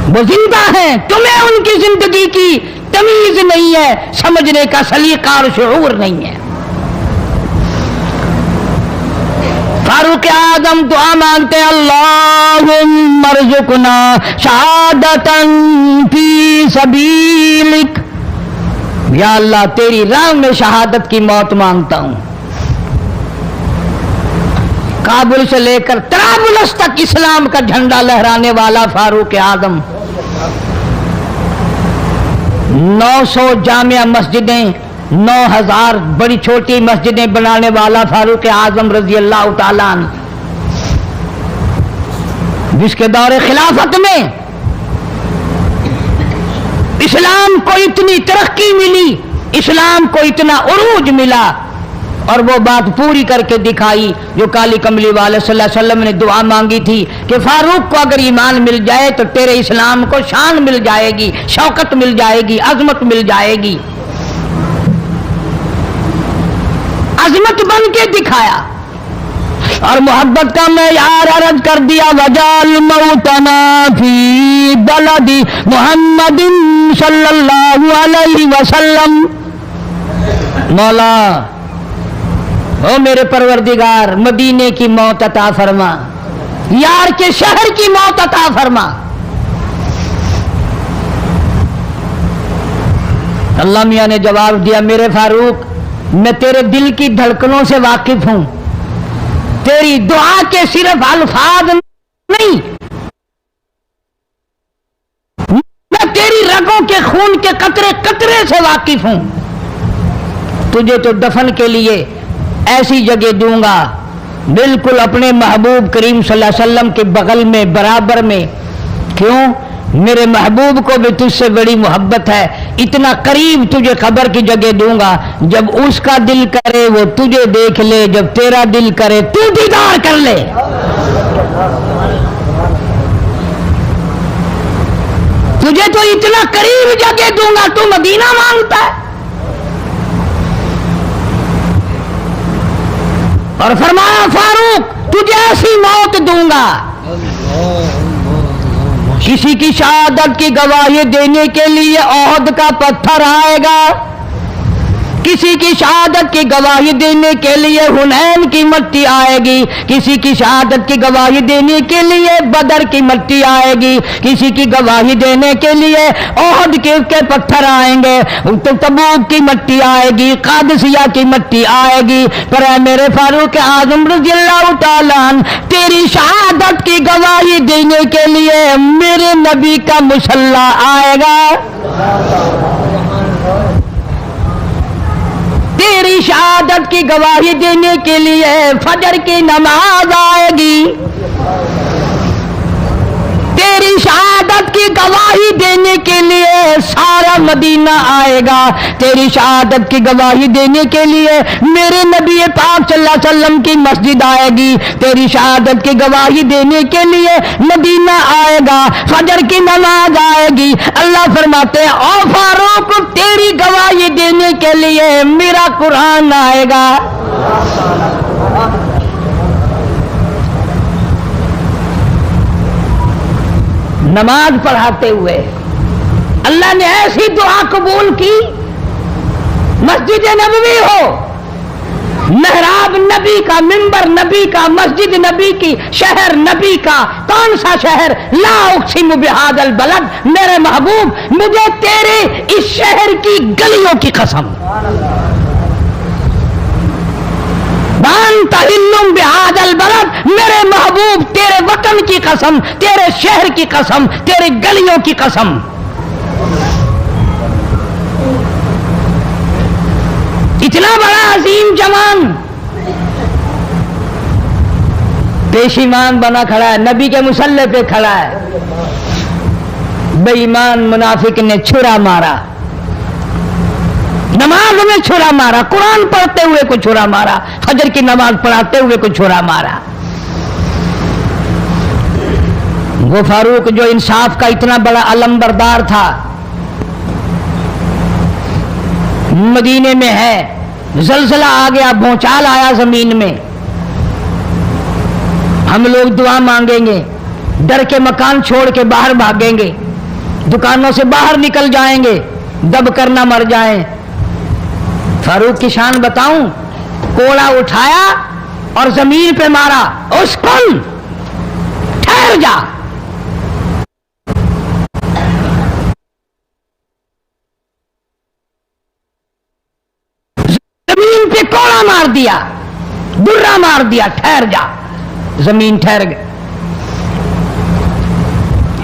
وہ زندہ ہیں, تمہیں ان کی زندگی کی تمیز نہیں ہے, سمجھنے کا سلیقہ اور شعور نہیں ہے. فاروق اعظم دعا مانگتے ہیں, اللہم ارزقنا شہادتاً فی سبیلک. یا اللہ تیری راہ میں شہادت کی موت مانگتا ہوں. کابل سے لے کر طرابلس تک اسلام کا جھنڈا لہرانے والا فاروق اعظم, 900 جامع مسجدیں, 9000 بڑی چھوٹی مسجدیں بنانے والا فاروق اعظم رضی اللہ تعالیٰ عنہ, جس کے دور خلافت میں اسلام کو اتنی ترقی ملی اسلام کو اتنا عروج ملا اور وہ بات پوری کر کے دکھائی جو کالی کملی والے صلی اللہ علیہ وسلم نے دعا مانگی تھی کہ فاروق کو اگر ایمان مل جائے تو تیرے اسلام کو شان مل جائے گی، شوکت مل جائے گی، عظمت مل جائے گی۔ عظمت بن کے دکھایا اور محبت کا معیار عرض کر دیا، وجعل موتنا فی بلد محمد صلی اللہ علیہ وسلم۔ مولا او میرے پروردگار مدینے کی موت عطا فرما، یار کے شہر کی موت عطا فرما۔ اللہ میاں نے جواب دیا، میرے فاروق میں تیرے دل کی دھڑکنوں سے واقف ہوں، تیری دعا کے صرف الفاظ نہیں، میں تیری رگوں کے خون کے قطرے قطرے سے واقف ہوں۔ تجھے تو دفن کے لیے ایسی جگہ دوں گا بالکل اپنے محبوب کریم صلی اللہ علیہ وسلم کے بغل میں برابر میں۔ کیوں؟ میرے محبوب کو بھی تجھ سے بڑی محبت ہے، اتنا قریب تجھے قبر کی جگہ دوں گا، جب اس کا دل کرے وہ تجھے دیکھ لے، جب تیرا دل کرے تو دیدار کر لے۔ تجھے تو اتنا قریب جگہ دوں گا، تو مدینہ مانگتا ہے۔ اور فرمایا فاروق تجھے ایسی موت دوں گا، کسی کی شہادت کی گواہی دینے کے لیے احد کا پتھر آئے گا، کسی کی شہادت کی گواہی دینے کے لیے حنین کی مٹی آئے گی، کسی کی شہادت کی گواہی دینے کے لیے بدر کی مٹی آئے گی، کسی کی گواہی دینے کے لیے احد کے پتھر آئیں گے، تبوک کی مٹی آئے گی، قادسیہ کی مٹی آئے گی، پر اے میرے فاروق اعظم رضی اللہ تعالیٰ عنہ تیری شہادت کی گواہی دینے کے لیے میرے نبی کا مصلی آئے گا، تیری شہادت کی گواہی دینے کے لیے فجر کی نماز آئے گی، تیری شہادت کی گواہی دینے کے لیے سارا مدینہ آئے گا، تیری شہادت کی گواہی دینے کے لیے میرے نبی پاک صلی اللہ علیہ وسلم کی مسجد آئے گی، تیری شہادت کی گواہی دینے کے لیے مدینہ آئے گا، فجر کی نماز آئے گی۔ اللہ فرماتے ہیں او فاروق تیری گواہی دینے کے لیے میرا قرآن آئے گا۔ نماز پڑھاتے ہوئے اللہ نے ایسی دعا قبول کی، مسجد نبوی ہو، محراب نبی کا، منبر نبی کا، مسجد نبی کی، شہر نبی کا، کون سا شہر؟ لا اقسم بہذا البلد، میرے محبوب مجھے تیرے اس شہر کی گلیوں کی قسم، وانت حل بہذا البلد، میرے محبوب تیرے وطن کی قسم، تیرے شہر کی قسم، تیرے گلیوں کی قسم۔ اتنا بڑا عظیم جوان پیش ایمان بنا کھڑا ہے، نبی کے مصلی پہ کھڑا ہے، بے ایمان منافق نے چھرا مارا، نماز میں چھرا مارا، قرآن پڑھتے ہوئے کو چھرا مارا، فجر کی نماز پڑھاتے ہوئے کو چھرا مارا۔ وہ فاروق جو انصاف کا اتنا بڑا علم بردار تھا، مدینے میں ہے، زلزلہ آ گیا، بھونچال آیا زمین میں، ہم لوگ دعا مانگیں گے، ڈر کے مکان چھوڑ کے باہر بھاگیں گے، دکانوں سے باہر نکل جائیں گے، دب کر نہ مر جائیں۔ فاروق کی شان بتاؤں، کوڑا اٹھایا اور زمین پہ مارا، اسکن ٹھہر جا، زمین پہ کوڑا مار دیا، درا مار دیا، ٹھہر جا، زمین ٹھہر گئی۔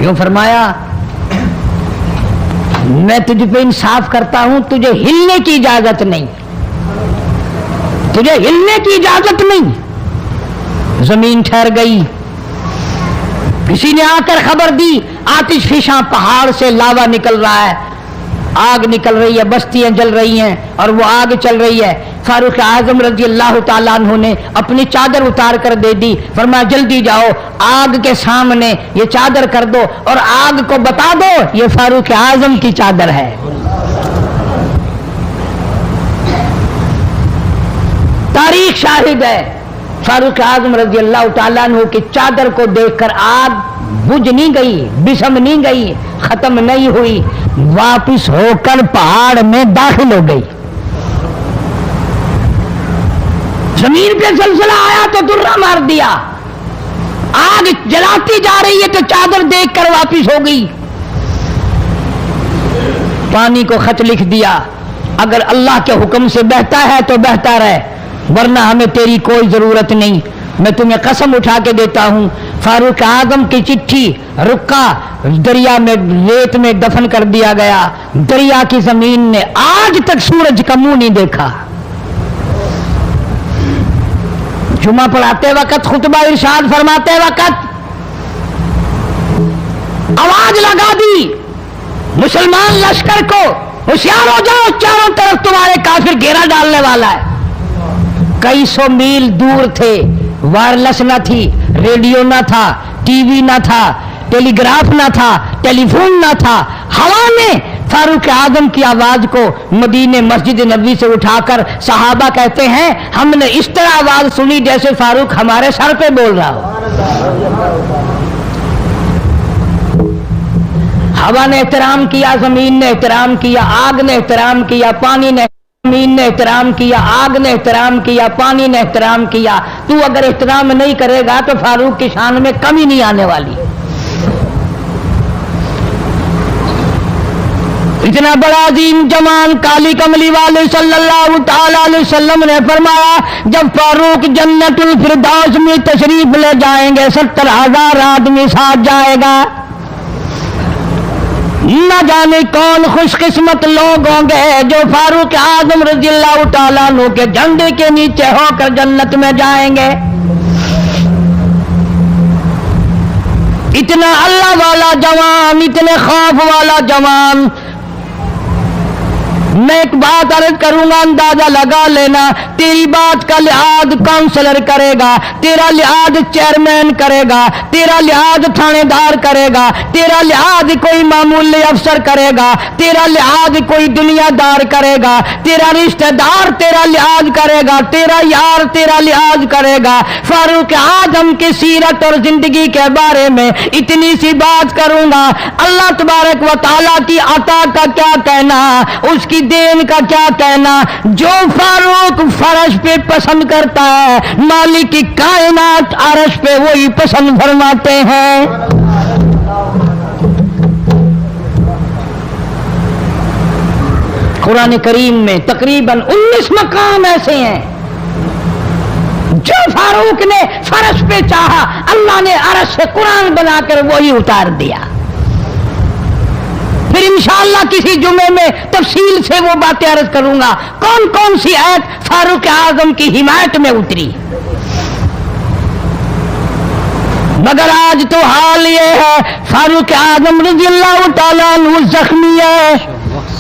یوں فرمایا میں تجھ پہ انصاف کرتا ہوں، تجھے ہلنے کی اجازت نہیں، تجھے ہلنے کی اجازت نہیں۔ زمین ٹھہر گئی، کسی نے آ کر خبر دی آتش فشاں پہاڑ سے لاوا نکل رہا ہے، आग निकल रही है, बस्तियां जल रही हैं और वो आग चल रही है। फारूक आजम रजी अल्लाह ताला अन्हु ने अपनी चादर उतार कर दे दी, फरमाया जल्दी जाओ आग के सामने ये चादर कर दो और आग को बता दो ये फारूक आजम की चादर है। तारीख शाहिद है, फारूक आजम रजी अल्लाह ताला अन्हु की चादर को देखकर आग बुझ नहीं गई, बिसम नहीं गई, खत्म नहीं हुई, वापिस होकर पहाड़ में दाखिल हो गई। जमीन पे जलजला आया तो दुर्रा मार दिया, आग जलाती जा रही है तो चादर देखकर वापिस हो गई। पानी को खत लिख दिया, अगर अल्लाह के हुक्म से बहता है तो बहता रहे, वरना हमें तेरी कोई जरूरत नहीं। मैं तुम्हें कसम उठा के देता हूं, फारूक आजम की चिट्ठी रुका दरिया में रेत में दफन कर दिया गया। दरिया की जमीन ने आज तक सूरज का मुंह नहीं देखा। जुमा पढ़ाते वक्त, खुतबा इरशाद फरमाते वक्त आवाज लगा दी मुसलमान लश्कर को, होशियार हो जाओ, चारों तरफ तुम्हारे काफिर घेरा डालने वाला है। कई सौ मील दूर थे, वायरलेस ना थी, रेडियो ना था, टीवी ना था, टेलीग्राफ ना था, टेलीफोन ना था। हवा ने फारूक आजम की आवाज को मदीने मस्जिद नबी से उठाकर सहाबा कहते हैं हमने इस तरह आवाज सुनी जैसे फारूक हमारे सर पे बोल रहा हो। हवा ने एहतराम किया, जमीन ने एहतराम किया, आग ने एहतराम किया, पानी ने, जमीन ने एहतराम किया, आग ने एहतराम किया, पानी ने एहतराम किया। तू अगर एहतराम नहीं करेगा तो फारूक की शान में कमी नहीं आने वाली। इतना बड़ा अजीम जमान काली कमली वाले सल्लल्लाहु ताला अलैहि वसल्लम ने फरमाया जब फारूक जन्नतुल फिरदौस में तशरीफ ले जाएंगे 70,000 आदमी साथ जाएगा। न जाने कौन खुशकिस्मत लोग होंगे जो फारूक आजम रज़ियल्लाहु ताला अन्हु के झंडे के नीचे होकर जन्नत में जाएंगे। इतना अल्लाह वाला जवान, इतने खौफ वाला जवान। मैं एक बात अर्ज करूंगा, अंदाजा लगा लेना, तेरी बात का लिहाज काउंसलर करेगा, तेरा लिहाज चेयरमैन करेगा, तेरा लिहाज थानेदार करेगा, तेरा लिहाज कोई मामूली अफसर करेगा, तेरा लिहाज कोई दुनियादार करेगा, तेरा रिश्तेदार तेरा लिहाज करेगा, तेरा यार तेरा लिहाज करेगा। फारूक आजम की सीरत और जिंदगी के बारे में इतनी सी बात करूंगा। अल्लाह तबारक व तआला की अता का क्या कहना, उसकी देन का क्या कहना। जो फारूक फर्श पे पसंद करता है, मालिक की कायनात अर्श पे वही पसंद फरमाते हैं। कुरान करीम में तकरीबन 19 मकाम ऐसे हैं जो फारूक ने फर्श पे चाहा, अल्लाह ने अर्श से कुरान बनाकर वही उतार दिया। फिर इंशाअल्लाह किसी जुमे में तफसील से वो बातें अर्ज करूंगा कौन कौन सी आयत फारूक आजम की हिमायत में उतरी। मगर आज तो हाल ये है फारूक आजम रज़ियल्लाहु ताला अन्हु जख्मी है,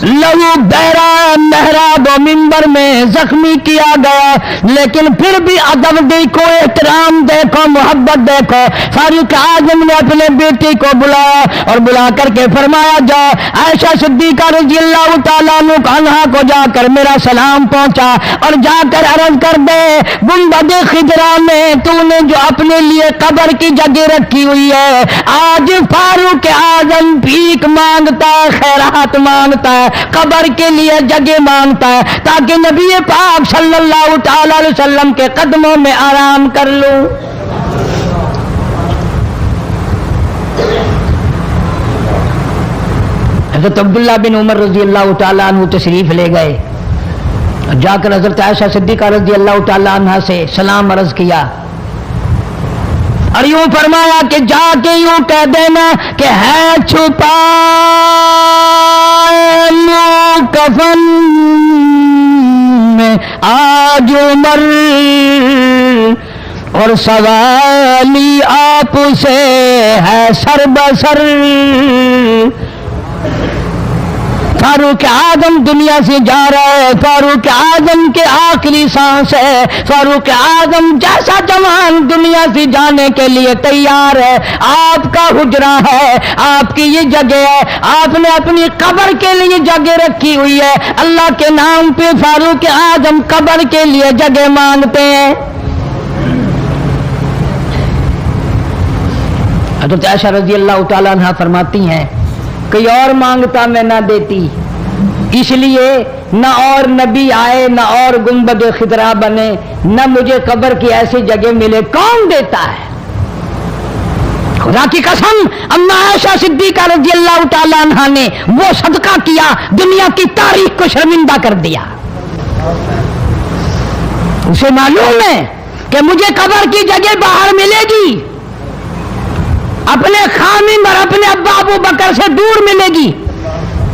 लहू बहरा मेहराब मिंबर में जख्मी किया गया, लेकिन फिर भी अदब देखो, एहतराम देखो, मोहब्बत देखो। फारूक आजम ने अपने बेटे को बुलाया और बुला करके फरमाया जा आयशा सिद्दीका रज़ियल्लाहु ताला अन्हा को जाकर मेरा सलाम पहुंचा और जाकर अर्ज कर दे गुंबद खिजरा में तूने जो अपने लिए कब्र की जगह रखी हुई है, आज फारूक आजम भीख मांगता है, खैरात मांगता है, कब्र के लिए जगह मांगता है ताकि नबी पाक सल्लल्लाहु ताला अलैहि वसल्लम के कदमों में आराम कर लूं। हज़रत अब्दुल्ला बिन उमर रज़ियल्लाहु ताला अन्हु तशरीफ ले गए, जाकर हज़रत आयशा सिद्दीका रज़ियल्लाहु ताला अन्हा से सलाम अर्ज किया और यूं फरमाया कि जाके यूं कह देना कि है छुपा कफन में आज उमर और सवाली आपसे है सर बसर। फारूक आजम दुनिया से जा रहा है, फारूक आजम के आखिरी सांस है, फारूक आजम जैसा जवान दुनिया से जाने के लिए तैयार है। आपका हुजरा है, आपकी ये जगह है, आपने अपनी कब्र के लिए जगह रखी हुई है। अल्लाह के नाम पे फारूक आजम कब्र के लिए जगह मांगते हैं। हज़रत आयशा रज़ी अल्लाह तआला अन्हा फरमाती हैं, कोई और मांगता मैं ना देती, इसलिए न और नबी आए, न और गुंबद खिदरा बने, न मुझे कब्र की ऐसी जगह मिले, कौन देता है? खुदा की कसम, अम्मा आयशा सिद्दीका रज़ी अल्लाह तआला अन्हा ने वो सदका किया, दुनिया की तारीख को शर्मिंदा कर दिया। उसे मालूम है कि मुझे कब्र की जगह बाहर मिलेगी, अपने खामिन और अपने अब्बा अबू बकर से दूर मिलेगी,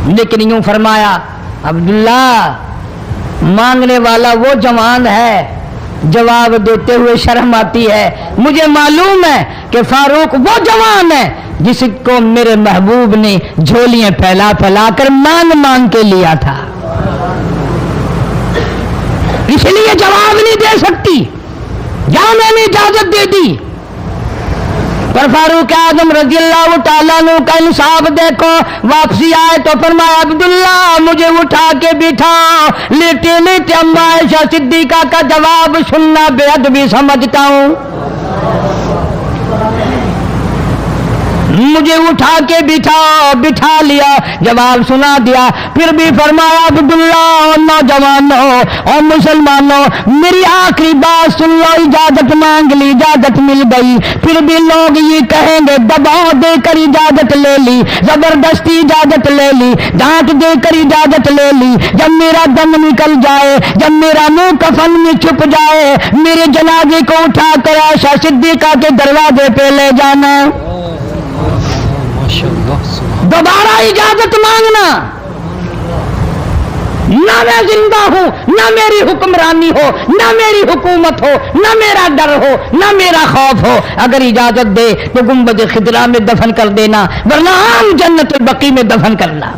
लेकिन यूं फरमाया, अब्दुल्ला मांगने वाला वो जवान है, जवाब देते हुए शर्म आती है। मुझे मालूम है कि फारूक वो जवान है जिसको मेरे महबूब ने झोलियां फैला फैला कर मांग मांग के लिया था, इसलिए जवाब नहीं दे सकती। जहां मैंने इजाजत दे दी, पर फारूक आजम रज़ी अल्लाह तआला अन्हु का इंसाफ देखो, वापसी आए तो फरमाया, अब्दुल्ला मुझे उठा के बिठा। लेटे लेटे अम्मा आयशा सिद्दीका का जवाब सुनना बेअदबी समझता हूं। मुझे उठा के बिठा लिया, जवाब सुना दिया, फिर भी फरमाया, अब्दुल्ला नौजवानों और मुसलमानों, मेरी आखिरी बात सुन लो। इजाजत मांग ली, इजाजत मिल गई, फिर भी लोग ये कहेंगे दबाव देकर इजाजत ले ली, जबरदस्ती इजाजत ले ली, डांट देकर इजाजत ले ली। जब मेरा दम निकल जाए, जब मेरा मुंह कफन में छुप जाए, मेरे जनाजे को उठाकर आयशा सिद्दीका के दरवाजे पे ले जाना। दोबारा इजाजत मांगना, ना मैं जिंदा हूं, ना मेरी हुक्मरानी हो, ना मेरी हुकूमत हो, ना मेरा डर हो, ना मेरा खौफ हो। अगर इजाजत दे तो गुंबद खिदरा में दफन कर देना, वरना आम जन्नतुल बकी में दफन करना।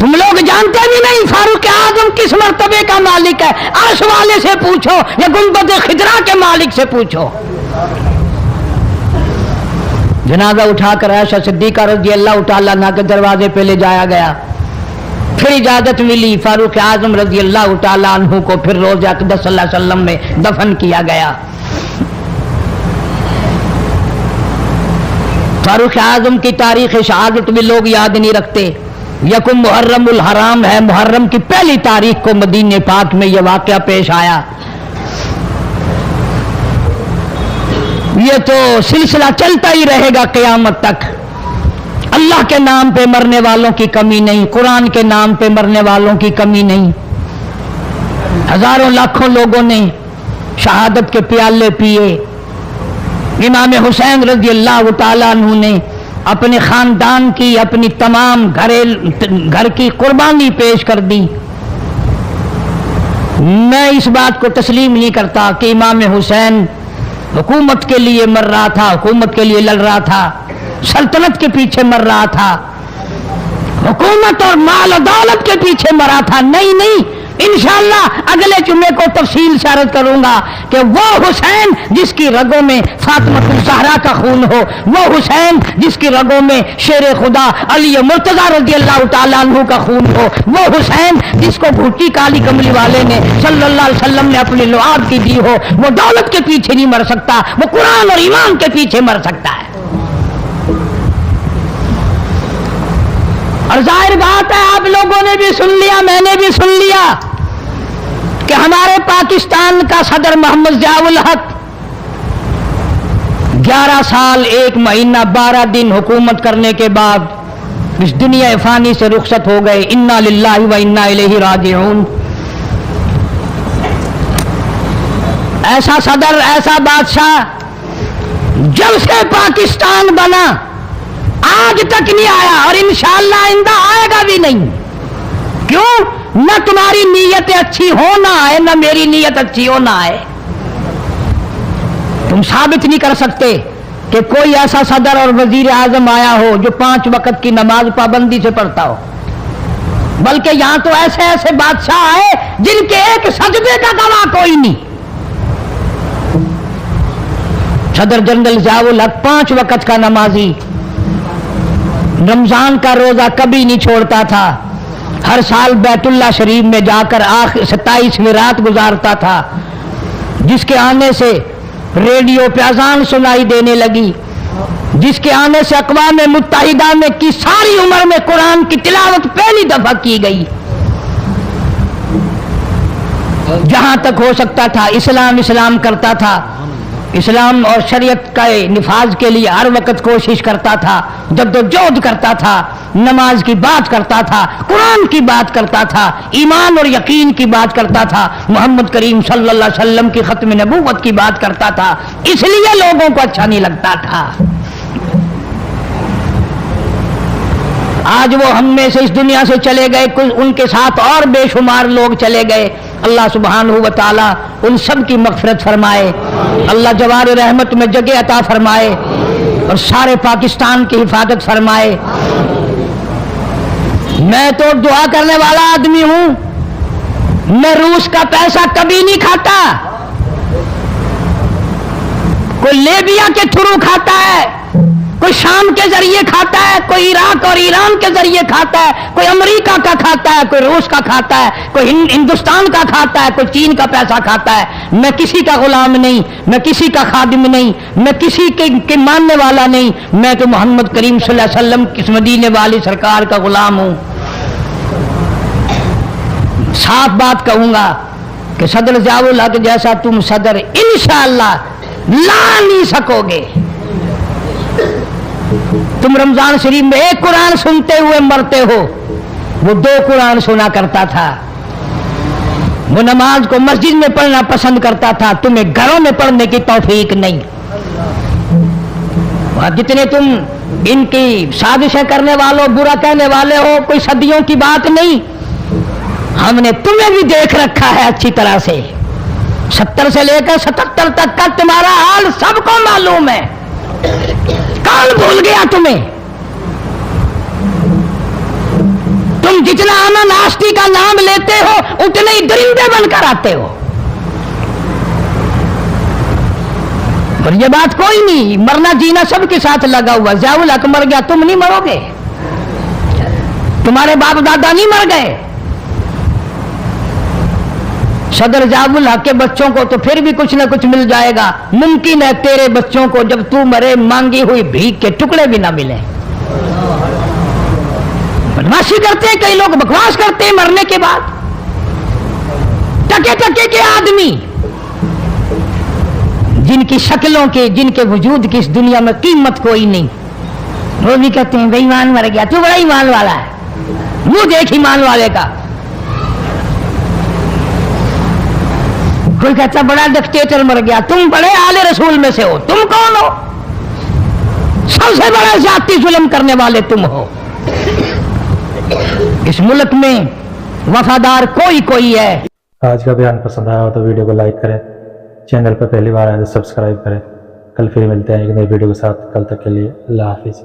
तुम लोग जानते भी नहीं फारूक आजम किस मर्तबे का मालिक है। अर्श वाले से पूछो या गुंबद खिदरा के मालिक से पूछो। जनाजा उठाकर आयशा सिद्दीका रज़ी अल्लाह तआला अन्हा के दरवाजे पे ले जाया गया। फिर इजाजत मिली, फारूक आजम रज़ी अल्लाह तआला अन्हु को फिर रोज़े अक़दस सल्लल्लाहु अलैहि वसल्लम में दफन किया गया। फारूक आजम की तारीख शहादत भी लोग याद नहीं रखते। यकुम मुहर्रमुल हराम है, मुहर्रम की पहली तारीख को मदीने पाक में यह वाक़या पेश आया। ये तो सिलसिला चलता ही रहेगा क़यामत तक। अल्लाह के नाम पे मरने वालों की कमी नहीं, कुरान के नाम पे मरने वालों की कमी नहीं। हजारों लाखों लोगों ने शहादत के प्याले पिए। इमाम हुसैन रज़ी अल्लाह तआला अन्हु ने अपने खानदान की, अपनी तमाम घर की कुर्बानी पेश कर दी। मैं इस बात को तस्लीम नहीं करता कि इमाम हुसैन हुकूमत के लिए मर रहा था, हुकूमत के लिए लड़ रहा था, सल्तनत के पीछे मर रहा था, हुकूमत और माल और दौलत के पीछे मरा था। नहीं नहीं, इंशाअल्लाह अगले जुम्मे को तफसील से अर्ज करूंगा कि वो हुसैन जिसकी रगों में फातिमा ज़हरा का खून हो, वो हुसैन जिसकी रगों में शेर खुदा अली मुर्तज़ा रज़ी अल्लाह तआला अन्हु का खून हो, वो हुसैन जिसको भूटी काली कमली वाले ने सल्लल्लाहु अलैहि वसल्लम ने अपनी लुआब की दी हो, वो दौलत के पीछे नहीं मर सकता, वो कुरान और ईमान के पीछे मर सकता है। और जाहिर बात है, आप लोगों ने भी सुन लिया, मैंने भी सुन लिया कि हमारे पाकिस्तान का सदर मोहम्मद ज़ियाउल हक 11 साल 1 महीना 12 दिन हुकूमत करने के बाद इस दुनिया फानी से रुखसत हो गए। इन्ना लिल्लाहि व इन्ना इलैहि राजिऊन। ऐसा सदर, ऐसा बादशाह जब से पाकिस्तान बना आज तक नहीं आया और इंशाअल्लाह आइंदा आएगा भी नहीं। क्यों? न तुम्हारी नीयत अच्छी हो ना आए, न मेरी नीयत अच्छी हो ना आए। तुम साबित नहीं कर सकते کہ کوئی ایسا صدر اور وزیر اعظم آیا ہو جو 5 وقت کی نماز پابندی سے پڑھتا ہو، بلکہ یہاں تو ایسے ایسے بادشاہ آئے جن کے ایک سجدے کا گواہ کوئی نہیں۔ صدر جنرل ضیاء الحق 5 وقت کا نمازی، رمضان کا روزہ کبھی نہیں چھوڑتا تھا، ہر سال بیت اللہ شریف میں جا کر 27ویں رات گزارتا تھا، جس کے آنے سے ریڈیو پہ اذان سنائی دینے لگی، جس کے آنے سے اقوام متحدہ میں کی ساری عمر میں قرآن کی تلاوت پہلی دفعہ کی گئی۔ جہاں تک ہو سکتا تھا اسلام کرتا تھا، اسلام اور شریعت کا نفاذ کے لیے ہر وقت کوشش کرتا تھا، جدوجہد کرتا تھا، نماز کی بات کرتا تھا، قرآن کی بات کرتا تھا، ایمان اور یقین کی بات کرتا تھا، محمد کریم صلی اللہ علیہ وسلم کی ختم نبوت کی بات کرتا تھا، اس لیے لوگوں کو اچھا نہیں لگتا تھا۔ آج وہ ہم میں سے اس دنیا سے چلے گئے، ان کے ساتھ اور بے شمار لوگ چلے گئے، اللہ سبحانہ و تعالی ان سب کی مغفرت فرمائے، اللہ جوار رحمت میں جگہ عطا فرمائے اور سارے پاکستان کی حفاظت فرمائے۔ میں تو دعا کرنے والا آدمی ہوں، میں روس کا پیسہ کبھی نہیں کھاتا، کوئی لیبیا کے تھرو کھاتا ہے، کوئی شام کے ذریعے کھاتا ہے، کوئی عراق اور ایران کے ذریعے کھاتا ہے، کوئی امریکہ کا کھاتا ہے، کوئی روس کا کھاتا ہے، کوئی ہندوستان کا کھاتا ہے، کوئی چین کا پیسہ کھاتا ہے۔ میں کسی کا غلام نہیں، میں کسی کا خادم نہیں، میں کسی کے ماننے والا نہیں، میں تو محمد کریم صلی اللہ علیہ وسلم کی مدینے والی سرکار کا غلام ہوں۔ صاف بات کہوں گا کہ صدر ضیاء الحق جیسا تم صدر انشاءاللہ لا نہیں سکو گے۔ تم رمضان شریف میں ایک قرآن سنتے ہوئے مرتے ہو، وہ 2 قرآن سنا کرتا تھا، وہ نماز کو مسجد میں پڑھنا پسند کرتا تھا، تمہیں گھروں میں پڑھنے کی توفیق نہیں۔ جتنے تم ان کی سازشیں کرنے والوں، برا کہنے والے ہو، کوئی صدیوں کی بات نہیں، ہم نے تمہیں بھی دیکھ رکھا ہے اچھی طرح سے، 70 سے لے کر 77 تک کا تمہارا حال سب کو معلوم ہے۔ کون بھول گیا تمہیں؟ تم جتنا امن آشتی کا نام لیتے ہو اتنے ہی درندے بن کر آتے ہو، اور یہ بات کوئی نہیں، مرنا جینا سب کے ساتھ لگا ہوا۔ ضیاء الحق مر گیا، تم نہیں مرو گے، تمہارے باپ دادا نہیں مر گئے۔ صدر ضیاء الحق کے بچوں کو تو پھر بھی کچھ نہ کچھ مل جائے گا، ممکن ہے تیرے بچوں کو جب تو مرے مانگی ہوئی بھیک کے ٹکڑے بھی نہ ملیں۔ بدماشی کرتے ہیں کئی لوگ، بکواس کرتے ہیں مرنے کے بعد، ٹکے ٹکے کے آدمی جن کی شکلوں کے، جن کے وجود کی اس دنیا میں قیمت کوئی نہیں، وہ بھی کہتے ہیں بے ایمان مر گیا، تو بڑا ایمان والا ہے، منہ دیکھ ایمان والے کا۔ کوئی کہتا بڑا ڈکٹیٹر مر گیا، تم بڑے آل رسول میں سے ہو، تم کون ہو؟ سب سے بڑا ذاتی ظلم کرنے والے تم ہو۔ اس ملک میں وفادار کوئی ہے۔ آج کا بیان پسند آیا ہو تو ویڈیو کو لائک کریں، چینل پر پہلی بار آئے تو سبسکرائب کریں۔ کل پھر ملتے ہیں ایک نئی ویڈیو کے ساتھ، کل تک کے لیے اللہ حافظ۔